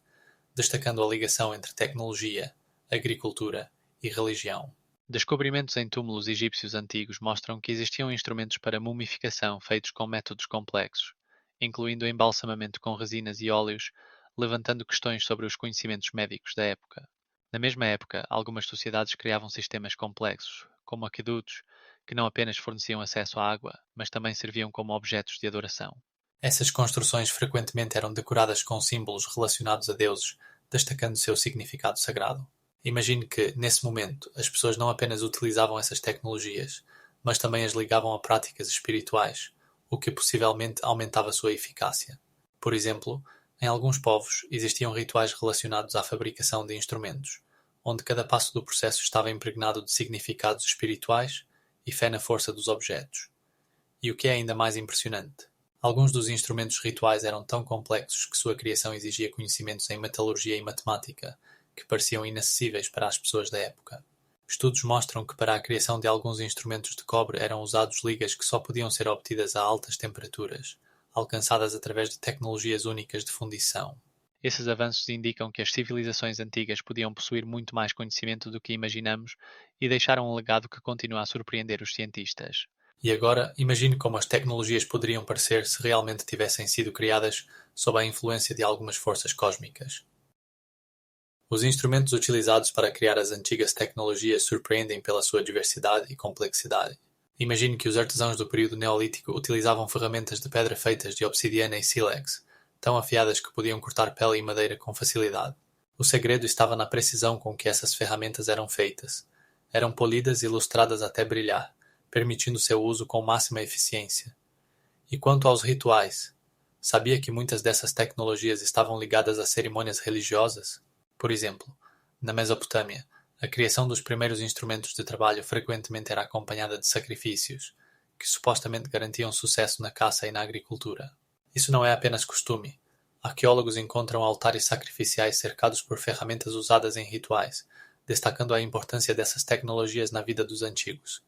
Speaker 1: destacando a ligação entre tecnologia, agricultura e religião.
Speaker 2: Descobrimentos em túmulos egípcios antigos mostram que existiam instrumentos para mumificação feitos com métodos complexos, incluindo o embalsamamento com resinas e óleos, levantando questões sobre os conhecimentos médicos da época. Na mesma época, algumas sociedades criavam sistemas complexos, como aquedutos, que não apenas forneciam acesso à água, mas também serviam como objetos de adoração.
Speaker 1: Essas construções frequentemente eram decoradas com símbolos relacionados a deuses, destacando seu significado sagrado. Imagine que, nesse momento, as pessoas não apenas utilizavam essas tecnologias, mas também as ligavam a práticas espirituais, o que possivelmente aumentava sua eficácia. Por exemplo, em alguns povos existiam rituais relacionados à fabricação de instrumentos, onde cada passo do processo estava impregnado de significados espirituais e fé na força dos objetos. E o que é ainda mais impressionante, alguns dos instrumentos rituais eram tão complexos que sua criação exigia conhecimentos em metalurgia e matemática, que pareciam inacessíveis para as pessoas da época. Estudos mostram que para a criação de alguns instrumentos de cobre eram usados ligas que só podiam ser obtidas a altas temperaturas, alcançadas através de tecnologias únicas de fundição.
Speaker 2: Esses avanços indicam que as civilizações antigas podiam possuir muito mais conhecimento do que imaginamos e deixaram um legado que continua a surpreender os cientistas.
Speaker 1: E agora, imagine como as tecnologias poderiam parecer se realmente tivessem sido criadas sob a influência de algumas forças cósmicas. Os instrumentos utilizados para criar as antigas tecnologias surpreendem pela sua diversidade e complexidade. Imagine que os artesãos do período neolítico utilizavam ferramentas de pedra feitas de obsidiana e sílex, tão afiadas que podiam cortar pele e madeira com facilidade. O segredo estava na precisão com que essas ferramentas eram feitas. Eram polidas e lustradas até brilhar, permitindo seu uso com máxima eficiência. E quanto aos rituais, sabia que muitas dessas tecnologias estavam ligadas a cerimônias religiosas? Por exemplo, na Mesopotâmia, a criação dos primeiros instrumentos de trabalho frequentemente era acompanhada de sacrifícios, que supostamente garantiam sucesso na caça e na agricultura. Isso não é apenas costume. Arqueólogos encontram altares sacrificiais cercados por ferramentas usadas em rituais, destacando a importância dessas tecnologias na vida dos antigos.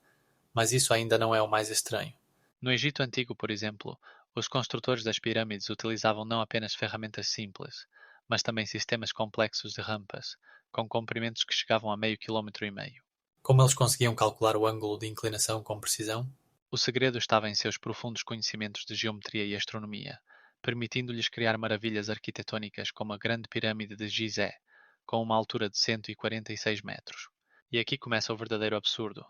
Speaker 1: Mas isso ainda não é o mais estranho.
Speaker 2: No Egito Antigo, por exemplo, os construtores das pirâmides utilizavam não apenas ferramentas simples, mas também sistemas complexos de rampas, com comprimentos que chegavam a meio quilômetro e meio.
Speaker 1: Como eles conseguiam calcular o ângulo de inclinação com precisão?
Speaker 2: O segredo estava em seus profundos conhecimentos de geometria e astronomia, permitindo-lhes criar maravilhas arquitetônicas como a Grande Pirâmide de Gizé, com uma altura de 146 metros. E aqui começa o verdadeiro absurdo.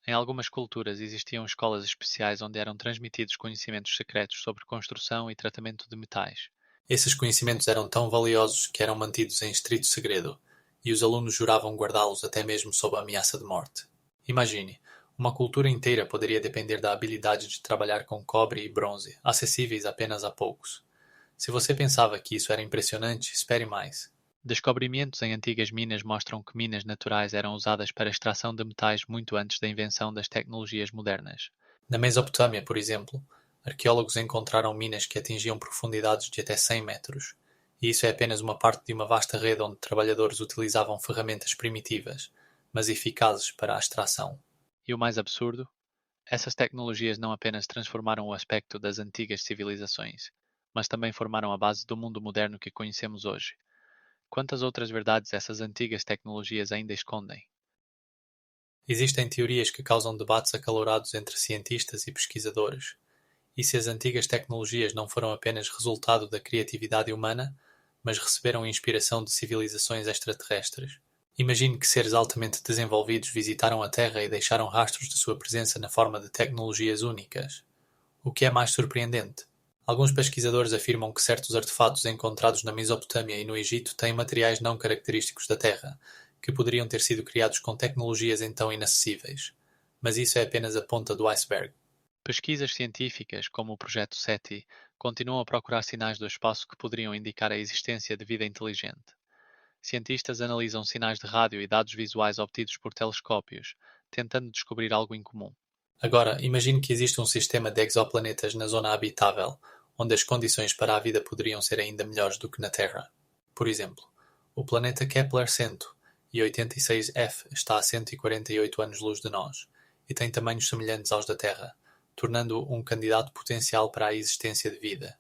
Speaker 2: Em algumas culturas existiam escolas especiais onde eram transmitidos conhecimentos secretos sobre construção e tratamento de metais.
Speaker 1: Esses conhecimentos eram tão valiosos que eram mantidos em estrito segredo, e os alunos juravam guardá-los até mesmo sob a ameaça de morte. Imagine, uma cultura inteira poderia depender da habilidade de trabalhar com cobre e bronze, acessíveis apenas a poucos. Se você pensava que isso era impressionante, espere mais.
Speaker 2: Descobrimentos em antigas minas mostram que minas naturais eram usadas para a extração de metais muito antes da invenção das tecnologias modernas.
Speaker 1: Na Mesopotâmia, por exemplo, arqueólogos encontraram minas que atingiam profundidades de até 100 metros, e isso é apenas uma parte de uma vasta rede onde trabalhadores utilizavam ferramentas primitivas, mas eficazes para a extração.
Speaker 2: E o mais absurdo? Essas tecnologias não apenas transformaram o aspecto das antigas civilizações, mas também formaram a base do mundo moderno que conhecemos hoje. Quantas outras verdades essas antigas tecnologias ainda escondem?
Speaker 1: Existem teorias que causam debates acalorados entre cientistas e pesquisadores. E se as antigas tecnologias não foram apenas resultado da criatividade humana, mas receberam inspiração de civilizações extraterrestres? Imagine que seres altamente desenvolvidos visitaram a Terra e deixaram rastros de sua presença na forma de tecnologias únicas. O que é mais surpreendente? Alguns pesquisadores afirmam que certos artefatos encontrados na Mesopotâmia e no Egito têm materiais não característicos da Terra, que poderiam ter sido criados com tecnologias então inacessíveis. Mas isso é apenas a ponta do iceberg.
Speaker 2: Pesquisas científicas, como o Projeto SETI, continuam a procurar sinais do espaço que poderiam indicar a existência de vida inteligente. Cientistas analisam sinais de rádio e dados visuais obtidos por telescópios, tentando descobrir algo em comum.
Speaker 1: Agora, imagine que existe um sistema de exoplanetas na zona habitável, onde as condições para a vida poderiam ser ainda melhores do que na Terra. Por exemplo, o planeta Kepler-186f está a 148 anos-luz de nós e tem tamanhos semelhantes aos da Terra, tornando-o um candidato potencial para a existência de vida.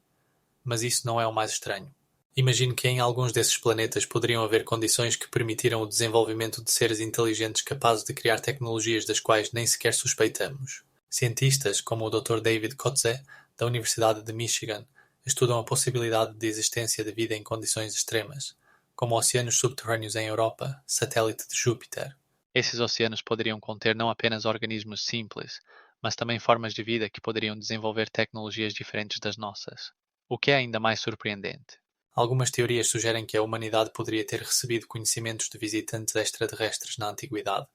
Speaker 1: Mas isso não é o mais estranho. Imagine que em alguns desses planetas poderiam haver condições que permitiram o desenvolvimento de seres inteligentes capazes de criar tecnologias das quais nem sequer suspeitamos. Cientistas, como o Dr. David Kotze, da Universidade de Michigan, estudam a possibilidade de existência de vida em condições extremas, como oceanos subterrâneos em Europa, satélite de Júpiter.
Speaker 2: Esses oceanos poderiam conter não apenas organismos simples, mas também formas de vida que poderiam desenvolver tecnologias diferentes das nossas. O que é ainda mais surpreendente?
Speaker 1: Algumas teorias sugerem que a humanidade poderia ter recebido conhecimentos de visitantes extraterrestres na antiguidade,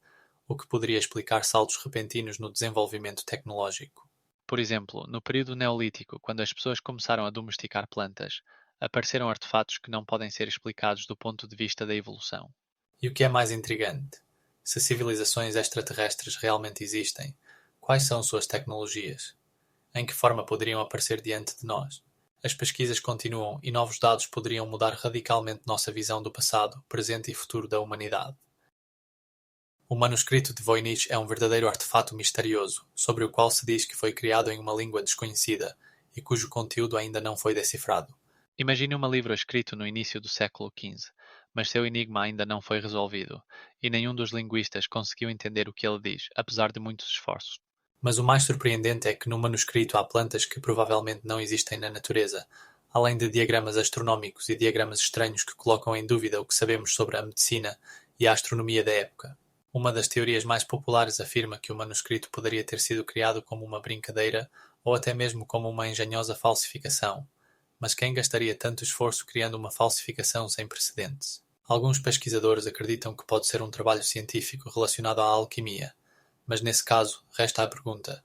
Speaker 1: o que poderia explicar saltos repentinos no desenvolvimento tecnológico.
Speaker 2: Por exemplo, no período Neolítico, quando as pessoas começaram a domesticar plantas, apareceram artefatos que não podem ser explicados do ponto de vista da evolução.
Speaker 1: E o que é mais intrigante? Se civilizações extraterrestres realmente existem, quais são suas tecnologias? Em que forma poderiam aparecer diante de nós? As pesquisas continuam e novos dados poderiam mudar radicalmente nossa visão do passado, presente e futuro da humanidade. O manuscrito de Voynich é um verdadeiro artefato misterioso, sobre o qual se diz que foi criado em uma língua desconhecida e cujo conteúdo ainda não foi decifrado.
Speaker 2: Imagine um livro escrito no início do século XV, mas seu enigma ainda não foi resolvido, e nenhum dos linguistas conseguiu entender o que ele diz, apesar de muitos esforços.
Speaker 1: Mas o mais surpreendente é que no manuscrito há plantas que provavelmente não existem na natureza, além de diagramas astronómicos e diagramas estranhos que colocam em dúvida o que sabemos sobre a medicina e a astronomia da época. Uma das teorias mais populares afirma que o manuscrito poderia ter sido criado como uma brincadeira ou até mesmo como uma engenhosa falsificação. Mas quem gastaria tanto esforço criando uma falsificação sem precedentes? Alguns pesquisadores acreditam que pode ser um trabalho científico relacionado à alquimia, mas nesse caso, resta a pergunta: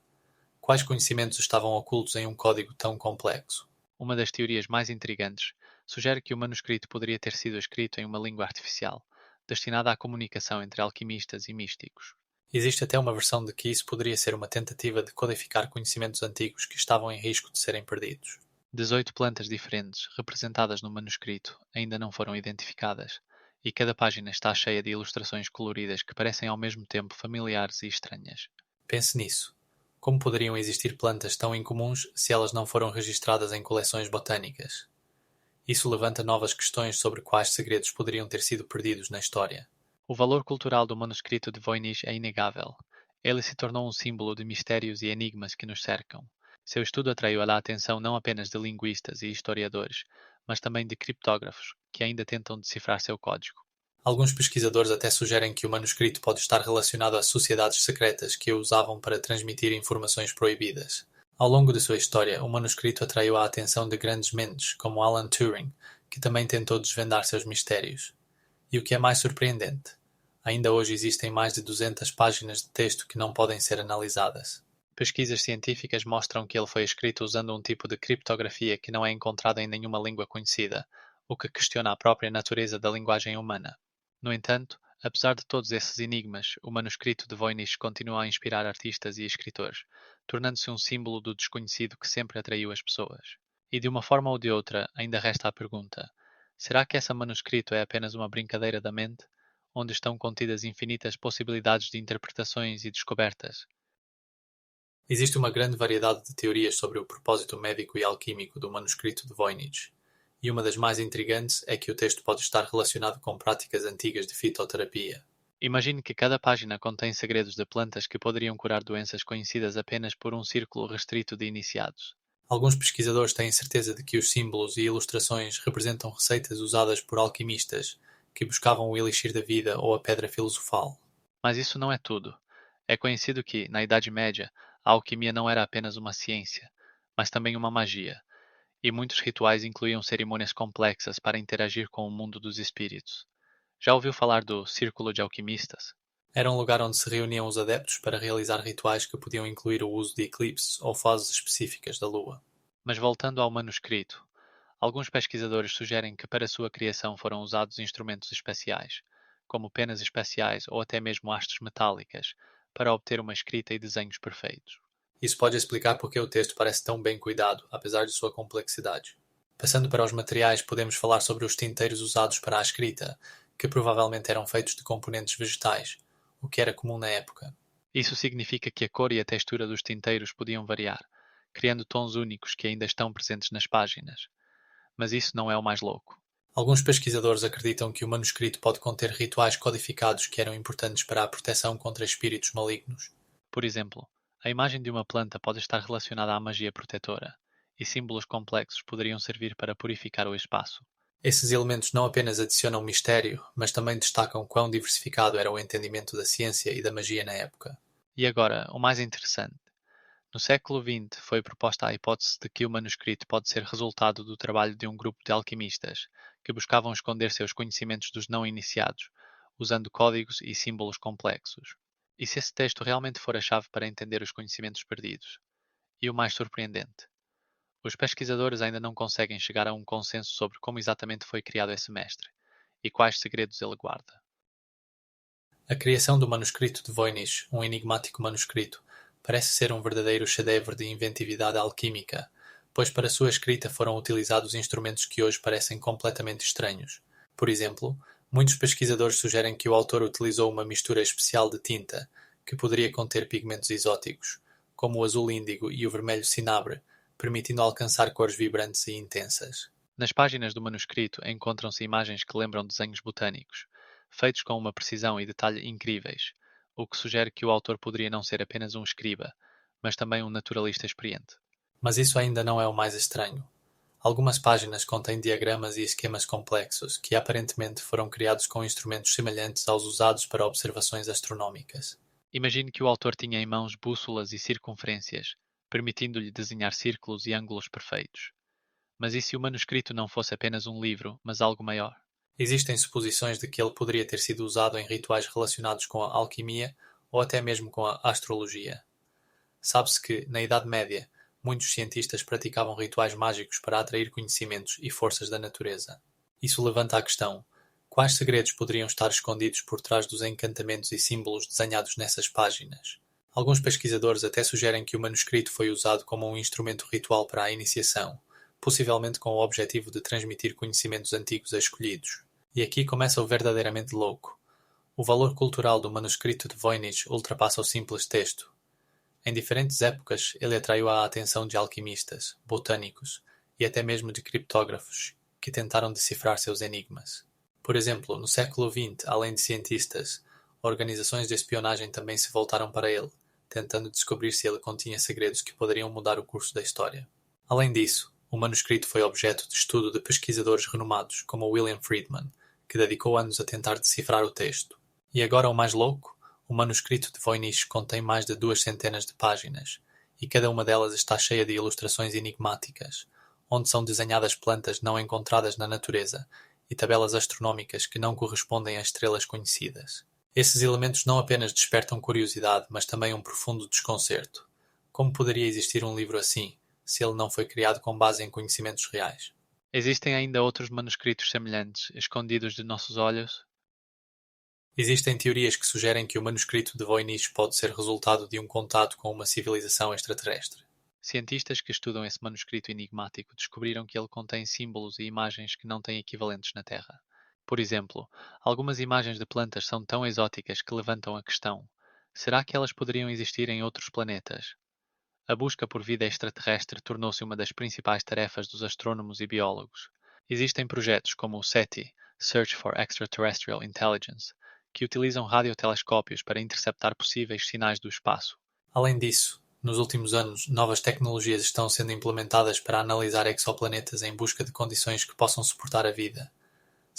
Speaker 1: quais conhecimentos estavam ocultos em um código tão complexo?
Speaker 2: Uma das teorias mais intrigantes sugere que o manuscrito poderia ter sido escrito em uma língua artificial, destinada à comunicação entre alquimistas e místicos.
Speaker 1: Existe até uma versão de que isso poderia ser uma tentativa de codificar conhecimentos antigos que estavam em risco de serem perdidos.
Speaker 2: 18 plantas diferentes, representadas no manuscrito, ainda não foram identificadas, e cada página está cheia de ilustrações coloridas que parecem ao mesmo tempo familiares e estranhas.
Speaker 1: Pense nisso. Como poderiam existir plantas tão incomuns se elas não foram registradas em coleções botânicas? Isso levanta novas questões sobre quais segredos poderiam ter sido perdidos na história.
Speaker 2: O valor cultural do manuscrito de Voynich é inegável. Ele se tornou um símbolo de mistérios e enigmas que nos cercam. Seu estudo atraiu a atenção não apenas de linguistas e historiadores, mas também de criptógrafos, que ainda tentam decifrar seu código.
Speaker 1: Alguns pesquisadores até sugerem que o manuscrito pode estar relacionado a sociedades secretas que o usavam para transmitir informações proibidas. Ao longo de sua história, o manuscrito atraiu a atenção de grandes mentes, como Alan Turing, que também tentou desvendar seus mistérios. E o que é mais surpreendente? Ainda hoje existem mais de 200 páginas de texto que não podem ser analisadas.
Speaker 2: Pesquisas científicas mostram que ele foi escrito usando um tipo de criptografia que não é encontrado em nenhuma língua conhecida, o que questiona a própria natureza da linguagem humana. No entanto, apesar de todos esses enigmas, o manuscrito de Voynich continua a inspirar artistas e escritores, tornando-se um símbolo do desconhecido que sempre atraiu as pessoas. E de uma forma ou de outra, ainda resta a pergunta: será que esse manuscrito é apenas uma brincadeira da mente, onde estão contidas infinitas possibilidades de interpretações e descobertas?
Speaker 1: Existe uma grande variedade de teorias sobre o propósito médico e alquímico do manuscrito de Voynich, e uma das mais intrigantes é que o texto pode estar relacionado com práticas antigas de fitoterapia.
Speaker 2: Imagine que cada página contém segredos de plantas que poderiam curar doenças conhecidas apenas por um círculo restrito de iniciados.
Speaker 1: Alguns pesquisadores têm certeza de que os símbolos e ilustrações representam receitas usadas por alquimistas que buscavam o elixir da vida ou a pedra filosofal.
Speaker 2: Mas isso não é tudo. É conhecido que, na Idade Média, a alquimia não era apenas uma ciência, mas também uma magia, e muitos rituais incluíam cerimônias complexas para interagir com o mundo dos espíritos. Já ouviu falar do Círculo de Alquimistas?
Speaker 1: Era um lugar onde se reuniam os adeptos para realizar rituais que podiam incluir o uso de eclipses ou fases específicas da Lua.
Speaker 2: Mas voltando ao manuscrito, alguns pesquisadores sugerem que para sua criação foram usados instrumentos especiais, como penas especiais ou até mesmo hastes metálicas, para obter uma escrita e desenhos perfeitos.
Speaker 1: Isso pode explicar porque o texto parece tão bem cuidado, apesar de sua complexidade. Passando para os materiais, podemos falar sobre os tinteiros usados para a escrita, que provavelmente eram feitos de componentes vegetais, o que era comum na época.
Speaker 2: Isso significa que a cor e a textura dos tinteiros podiam variar, criando tons únicos que ainda estão presentes nas páginas. Mas isso não é o mais louco.
Speaker 1: Alguns pesquisadores acreditam que o manuscrito pode conter rituais codificados que eram importantes para a proteção contra espíritos malignos.
Speaker 2: Por exemplo, a imagem de uma planta pode estar relacionada à magia protetora, e símbolos complexos poderiam servir para purificar o espaço.
Speaker 1: Esses elementos não apenas adicionam mistério, mas também destacam quão diversificado era o entendimento da ciência e da magia na época.
Speaker 2: E agora, o mais interessante. No século XX foi proposta a hipótese de que o manuscrito pode ser resultado do trabalho de um grupo de alquimistas que buscavam esconder seus conhecimentos dos não iniciados, usando códigos e símbolos complexos. E se esse texto realmente for a chave para entender os conhecimentos perdidos? E o mais surpreendente, os pesquisadores ainda não conseguem chegar a um consenso sobre como exatamente foi criado esse mestre e quais segredos ele guarda.
Speaker 1: A criação do manuscrito de Voynich, um enigmático manuscrito, parece ser um verdadeiro chedevre de inventividade alquímica, pois para sua escrita foram utilizados instrumentos que hoje parecem completamente estranhos. Por exemplo, muitos pesquisadores sugerem que o autor utilizou uma mistura especial de tinta, que poderia conter pigmentos exóticos, como o azul índigo e o vermelho cinabre, permitindo alcançar cores vibrantes e intensas.
Speaker 2: Nas páginas do manuscrito encontram-se imagens que lembram desenhos botânicos, feitos com uma precisão e detalhe incríveis, o que sugere que o autor poderia não ser apenas um escriba, mas também um naturalista experiente.
Speaker 1: Mas isso ainda não é o mais estranho. Algumas páginas contêm diagramas e esquemas complexos que aparentemente foram criados com instrumentos semelhantes aos usados para observações astronómicas.
Speaker 2: Imagine que o autor tinha em mãos bússolas e circunferências, permitindo-lhe desenhar círculos e ângulos perfeitos. Mas e se o manuscrito não fosse apenas um livro, mas algo maior?
Speaker 1: Existem suposições de que ele poderia ter sido usado em rituais relacionados com a alquimia ou até mesmo com a astrologia. Sabe-se que, na Idade Média, muitos cientistas praticavam rituais mágicos para atrair conhecimentos e forças da natureza. Isso levanta a questão: quais segredos poderiam estar escondidos por trás dos encantamentos e símbolos desenhados nessas páginas? Alguns pesquisadores até sugerem que o manuscrito foi usado como um instrumento ritual para a iniciação, possivelmente com o objetivo de transmitir conhecimentos antigos a escolhidos. E aqui começa o verdadeiramente louco. O valor cultural do manuscrito de Voynich ultrapassa o simples texto. Em diferentes épocas, ele atraiu a atenção de alquimistas, botânicos e até mesmo de criptógrafos, que tentaram decifrar seus enigmas. Por exemplo, no século XX, além de cientistas, organizações de espionagem também se voltaram para ele, tentando descobrir se ele continha segredos que poderiam mudar o curso da história. Além disso, o manuscrito foi objeto de estudo de pesquisadores renomados, como William Friedman, que dedicou anos a tentar decifrar o texto. E agora o mais louco? O manuscrito de Voynich contém mais de 200 de páginas, e cada uma delas está cheia de ilustrações enigmáticas, onde são desenhadas plantas não encontradas na natureza e tabelas astronómicas que não correspondem a estrelas conhecidas. Esses elementos não apenas despertam curiosidade, mas também um profundo desconcerto. Como poderia existir um livro assim, se ele não foi criado com base em conhecimentos reais?
Speaker 2: Existem ainda outros manuscritos semelhantes, escondidos de nossos olhos?
Speaker 1: Existem teorias que sugerem que o manuscrito de Voynich pode ser resultado de um contato com uma civilização extraterrestre.
Speaker 2: Cientistas que estudam esse manuscrito enigmático descobriram que ele contém símbolos e imagens que não têm equivalentes na Terra. Por exemplo, algumas imagens de plantas são tão exóticas que levantam a questão: será que elas poderiam existir em outros planetas? A busca por vida extraterrestre tornou-se uma das principais tarefas dos astrônomos e biólogos. Existem projetos como o SETI, Search for Extraterrestrial Intelligence, que utilizam radiotelescópios para interceptar possíveis sinais do espaço.
Speaker 1: Além disso, nos últimos anos, novas tecnologias estão sendo implementadas para analisar exoplanetas em busca de condições que possam suportar a vida.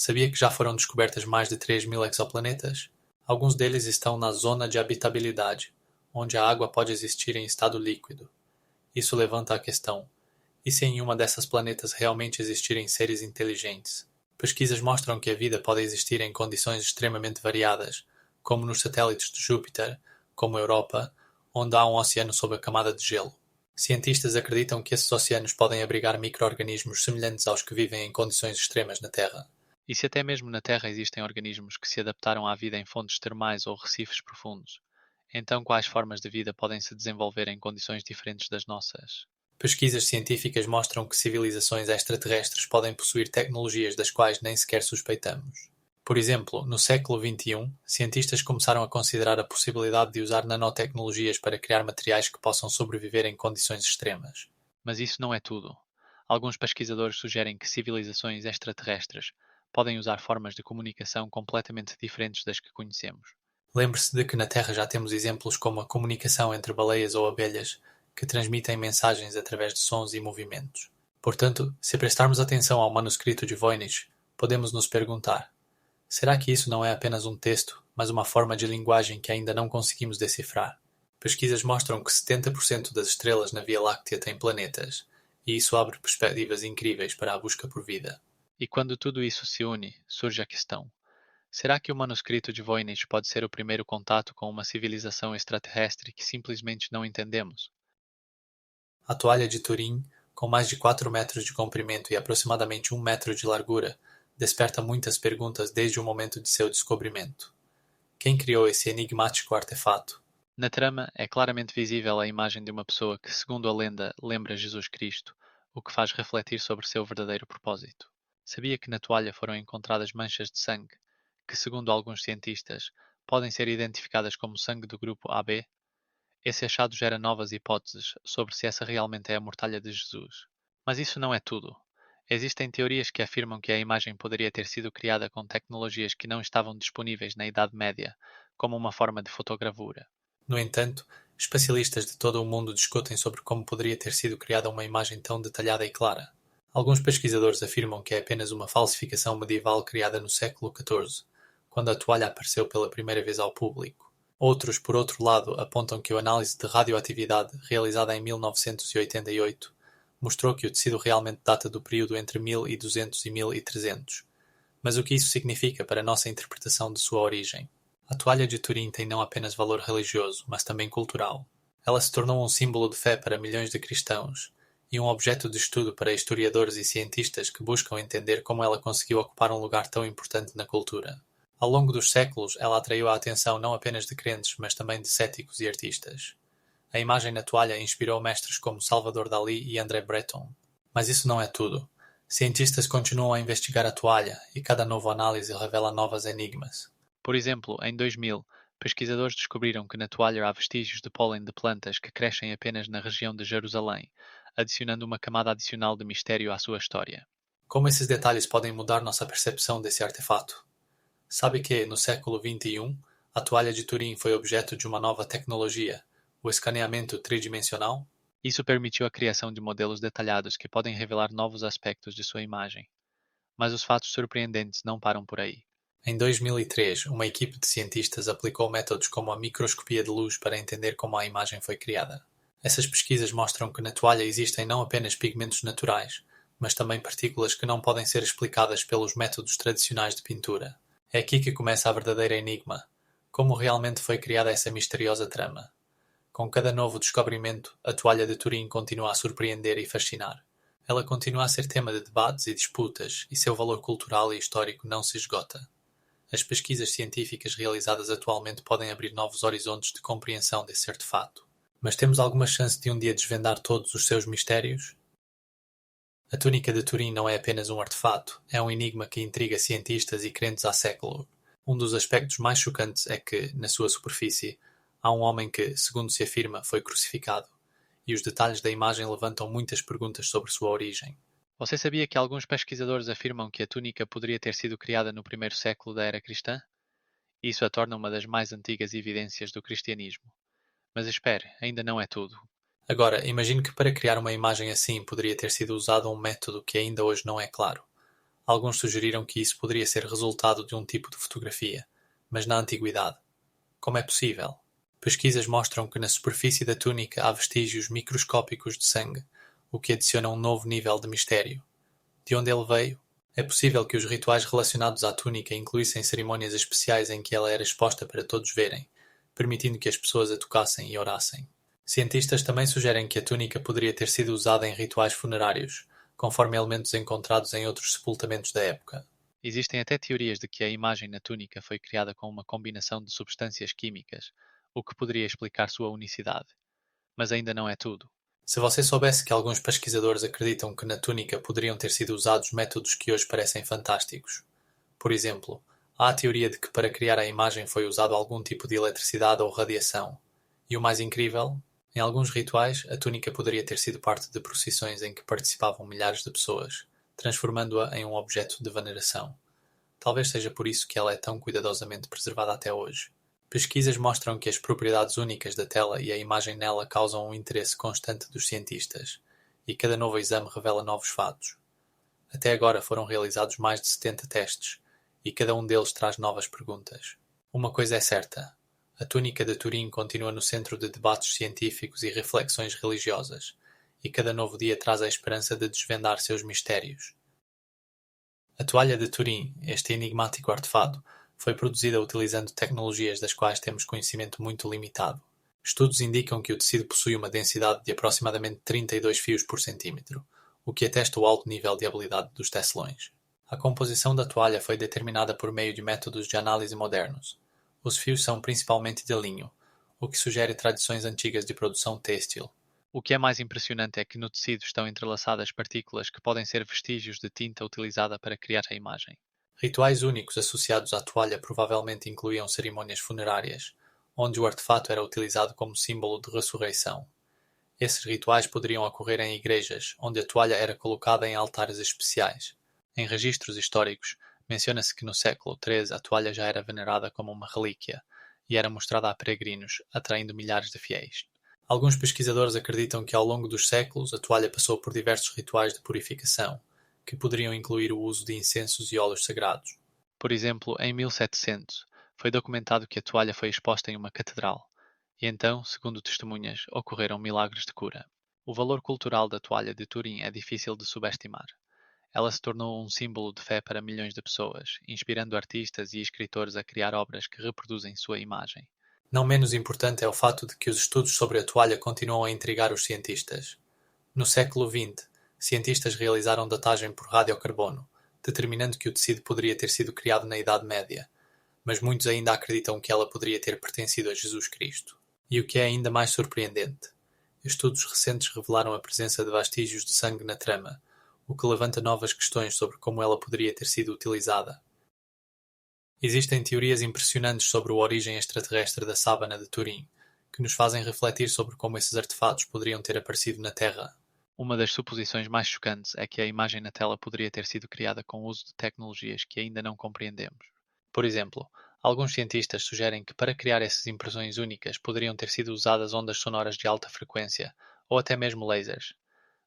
Speaker 1: Sabia que já foram descobertas mais de 3.000 exoplanetas? Alguns deles estão na zona de habitabilidade, onde a água pode existir em estado líquido. Isso levanta a questão: e se em uma dessas planetas realmente existirem seres inteligentes? Pesquisas mostram que a vida pode existir em condições extremamente variadas, como nos satélites de Júpiter, como Europa, onde há um oceano sob a camada de gelo. Cientistas acreditam que esses oceanos podem abrigar micro-organismos semelhantes aos que vivem em condições extremas na Terra.
Speaker 2: E se até mesmo na Terra existem organismos que se adaptaram à vida em fontes termais ou recifes profundos, então quais formas de vida podem se desenvolver em condições diferentes das nossas?
Speaker 1: Pesquisas científicas mostram que civilizações extraterrestres podem possuir tecnologias das quais nem sequer suspeitamos. Por exemplo, no século XXI, cientistas começaram a considerar a possibilidade de usar nanotecnologias para criar materiais que possam sobreviver em condições extremas.
Speaker 2: Mas isso não é tudo. Alguns pesquisadores sugerem que civilizações extraterrestres podem usar formas de comunicação completamente diferentes das que conhecemos.
Speaker 1: Lembre-se de que na Terra já temos exemplos como a comunicação entre baleias ou abelhas, que transmitem mensagens através de sons e movimentos. Portanto, se prestarmos atenção ao manuscrito de Voynich, podemos nos perguntar: será que isso não é apenas um texto, mas uma forma de linguagem que ainda não conseguimos decifrar? Pesquisas mostram que 70% das estrelas na Via Láctea têm planetas, e isso abre perspectivas incríveis para a busca por vida.
Speaker 2: E quando tudo isso se une, surge a questão: será que o manuscrito de Voynich pode ser o primeiro contato com uma civilização extraterrestre que simplesmente não entendemos?
Speaker 1: A toalha de Turim, com mais de 4 metros de comprimento e aproximadamente 1 metro de largura, desperta muitas perguntas desde o momento de seu descobrimento. Quem criou esse enigmático artefato?
Speaker 2: Na trama é claramente visível a imagem de uma pessoa que, segundo a lenda, lembra Jesus Cristo, o que faz refletir sobre seu verdadeiro propósito. Sabia que na toalha foram encontradas manchas de sangue, que, segundo alguns cientistas, podem ser identificadas como sangue do grupo AB? Esse achado gera novas hipóteses sobre se essa realmente é a mortalha de Jesus. Mas isso não é tudo. Existem teorias que afirmam que a imagem poderia ter sido criada com tecnologias que não estavam disponíveis na Idade Média, como uma forma de fotogravura.
Speaker 1: No entanto, especialistas de todo o mundo discutem sobre como poderia ter sido criada uma imagem tão detalhada e clara. Alguns pesquisadores afirmam que é apenas uma falsificação medieval criada no século XIV, quando a toalha apareceu pela primeira vez ao público. Outros, por outro lado, apontam que a análise de radioatividade, realizada em 1988, mostrou que o tecido realmente data do período entre 1200 e 1300. Mas o que isso significa para a nossa interpretação de sua origem? A toalha de Turim tem não apenas valor religioso, mas também cultural. Ela se tornou um símbolo de fé para milhões de cristãos e um objeto de estudo para historiadores e cientistas que buscam entender como ela conseguiu ocupar um lugar tão importante na cultura. Ao longo dos séculos, ela atraiu a atenção não apenas de crentes, mas também de céticos e artistas. A imagem na toalha inspirou mestres como Salvador Dalí e André Breton. Mas isso não é tudo. Cientistas continuam a investigar a toalha e cada nova análise revela novos enigmas.
Speaker 2: Por exemplo, em 2000, pesquisadores descobriram que na toalha há vestígios de pólen de plantas que crescem apenas na região de Jerusalém, adicionando uma camada adicional de mistério à sua história.
Speaker 1: Como esses detalhes podem mudar nossa percepção desse artefato? Sabe que, no século XXI, a toalha de Turim foi objeto de uma nova tecnologia, o escaneamento tridimensional?
Speaker 2: Isso permitiu a criação de modelos detalhados que podem revelar novos aspectos de sua imagem. Mas os fatos surpreendentes não param por aí.
Speaker 1: Em 2003, uma equipe de cientistas aplicou métodos como a microscopia de luz para entender como a imagem foi criada. Essas pesquisas mostram que na toalha existem não apenas pigmentos naturais, mas também partículas que não podem ser explicadas pelos métodos tradicionais de pintura. É aqui que começa a verdadeira enigma. Como realmente foi criada essa misteriosa trama? Com cada novo descobrimento, a toalha de Turim continua a surpreender e fascinar. Ela continua a ser tema de debates e disputas, e seu valor cultural e histórico não se esgota. As pesquisas científicas realizadas atualmente podem abrir novos horizontes de compreensão desse artefato. Mas temos alguma chance de um dia desvendar todos os seus mistérios? A túnica de Turim não é apenas um artefato, é um enigma que intriga cientistas e crentes há séculos. Um dos aspectos mais chocantes é que, na sua superfície, há um homem que, segundo se afirma, foi crucificado, e os detalhes da imagem levantam muitas perguntas sobre sua origem.
Speaker 2: Você sabia que alguns pesquisadores afirmam que a túnica poderia ter sido criada no primeiro século da era cristã? Isso a torna uma das mais antigas evidências do cristianismo. Mas espere, ainda não é tudo.
Speaker 1: Agora, imagine que para criar uma imagem assim poderia ter sido usado um método que ainda hoje não é claro. Alguns sugeriram que isso poderia ser resultado de um tipo de fotografia, mas na antiguidade. Como é possível? Pesquisas mostram que na superfície da túnica há vestígios microscópicos de sangue, o que adiciona um novo nível de mistério. De onde ele veio? É possível que os rituais relacionados à túnica incluíssem cerimônias especiais em que ela era exposta para todos verem, permitindo que as pessoas a tocassem e orassem. Cientistas também sugerem que a túnica poderia ter sido usada em rituais funerários, conforme elementos encontrados em outros sepultamentos da época.
Speaker 2: Existem até teorias de que a imagem na túnica foi criada com uma combinação de substâncias químicas, o que poderia explicar sua unicidade. Mas ainda não é tudo.
Speaker 1: Se você soubesse que alguns pesquisadores acreditam que na túnica poderiam ter sido usados métodos que hoje parecem fantásticos. Por exemplo, há a teoria de que para criar a imagem foi usado algum tipo de eletricidade ou radiação. E o mais incrível, em alguns rituais, a túnica poderia ter sido parte de procissões em que participavam milhares de pessoas, transformando-a em um objeto de veneração. Talvez seja por isso que ela é tão cuidadosamente preservada até hoje. Pesquisas mostram que as propriedades únicas da tela e a imagem nela causam um interesse constante dos cientistas, e cada novo exame revela novos fatos. Até agora foram realizados mais de 70 testes, e cada um deles traz novas perguntas. Uma coisa é certa: a túnica de Turim continua no centro de debates científicos e reflexões religiosas, e cada novo dia traz a esperança de desvendar seus mistérios. A toalha de Turim, este enigmático artefato, foi produzida utilizando tecnologias das quais temos conhecimento muito limitado. Estudos indicam que o tecido possui uma densidade de aproximadamente 32 fios por centímetro, o que atesta o alto nível de habilidade dos tecelões. A composição da toalha foi determinada por meio de métodos de análise modernos. Os fios são principalmente de linho, o que sugere tradições antigas de produção têxtil.
Speaker 2: O que é mais impressionante é que no tecido estão entrelaçadas partículas que podem ser vestígios de tinta utilizada para criar a imagem.
Speaker 1: Rituais únicos associados à toalha provavelmente incluíam cerimônias funerárias, onde o artefato era utilizado como símbolo de ressurreição. Esses rituais poderiam ocorrer em igrejas, onde a toalha era colocada em altares especiais. Em registros históricos, menciona-se que no século XIII a toalha já era venerada como uma relíquia e era mostrada a peregrinos, atraindo milhares de fiéis. Alguns pesquisadores acreditam que ao longo dos séculos a toalha passou por diversos rituais de purificação, que poderiam incluir o uso de incensos e óleos sagrados.
Speaker 2: Por exemplo, em 1700, foi documentado que a toalha foi exposta em uma catedral, e então, segundo testemunhas, ocorreram milagres de cura. O valor cultural da toalha de Turim é difícil de subestimar. Ela se tornou um símbolo de fé para milhões de pessoas, inspirando artistas e escritores a criar obras que reproduzem sua imagem.
Speaker 1: Não menos importante é o fato de que os estudos sobre a toalha continuam a intrigar os cientistas. No século XX, cientistas realizaram datagem por radiocarbono, determinando que o tecido poderia ter sido criado na Idade Média, mas muitos ainda acreditam que ela poderia ter pertencido a Jesus Cristo. E o que é ainda mais surpreendente, estudos recentes revelaram a presença de vestígios de sangue na trama, o que levanta novas questões sobre como ela poderia ter sido utilizada. Existem teorias impressionantes sobre a origem extraterrestre da sábana de Turim, que nos fazem refletir sobre como esses artefatos poderiam ter aparecido na Terra.
Speaker 2: Uma das suposições mais chocantes é que a imagem na tela poderia ter sido criada com o uso de tecnologias que ainda não compreendemos.
Speaker 1: Por exemplo, alguns cientistas sugerem que para criar essas impressões únicas poderiam ter sido usadas ondas sonoras de alta frequência, ou até mesmo lasers.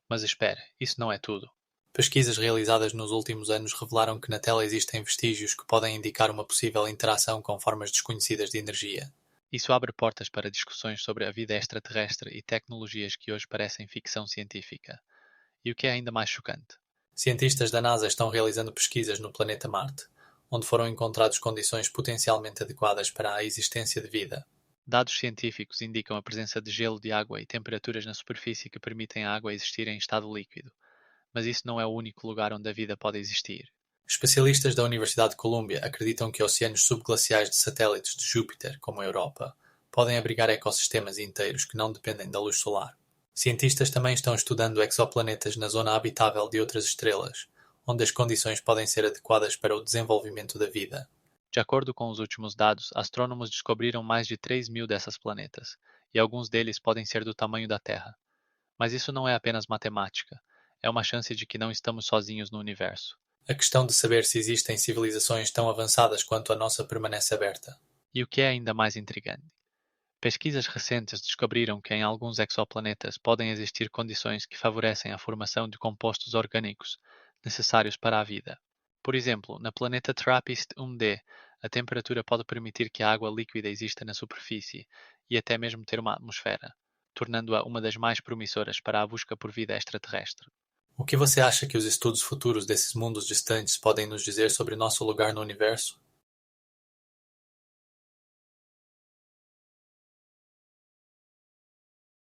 Speaker 1: Mas espere, isso não é tudo. Pesquisas realizadas nos últimos anos revelaram que na tela existem vestígios que podem indicar uma possível interação com formas desconhecidas de energia.
Speaker 2: Isso abre portas para discussões sobre a vida extraterrestre e tecnologias que hoje parecem ficção científica. E o que é ainda mais chocante?
Speaker 1: Cientistas da NASA estão realizando pesquisas no planeta Marte, onde foram encontradas condições potencialmente adequadas para a existência de vida.
Speaker 2: Dados científicos indicam a presença de gelo de água e temperaturas na superfície que permitem a água existir em estado líquido. Mas isso não é o único lugar onde a vida pode existir.
Speaker 1: Especialistas da Universidade de Colômbia acreditam que oceanos subglaciais de satélites de Júpiter, como a Europa, podem abrigar ecossistemas inteiros que não dependem da luz solar. Cientistas também estão estudando exoplanetas na zona habitável de outras estrelas, onde as condições podem ser adequadas para o desenvolvimento da vida.
Speaker 2: De acordo com os últimos dados, astrônomos descobriram mais de 3.000 dessas planetas, e alguns deles podem ser do tamanho da Terra. Mas isso não é apenas matemática, é uma chance de que não estamos sozinhos no universo.
Speaker 1: A questão de saber se existem civilizações tão avançadas quanto a nossa permanece aberta.
Speaker 2: E o que é ainda mais intrigante? Pesquisas recentes descobriram que em alguns exoplanetas podem existir condições que favorecem a formação de compostos orgânicos necessários para a vida. Por exemplo, na planeta TRAPPIST-1D, a temperatura pode permitir que a água líquida exista na superfície e até mesmo ter uma atmosfera, tornando-a uma das mais promissoras para a busca por vida extraterrestre.
Speaker 1: O que você acha que os estudos futuros desses mundos distantes podem nos dizer sobre nosso lugar no universo?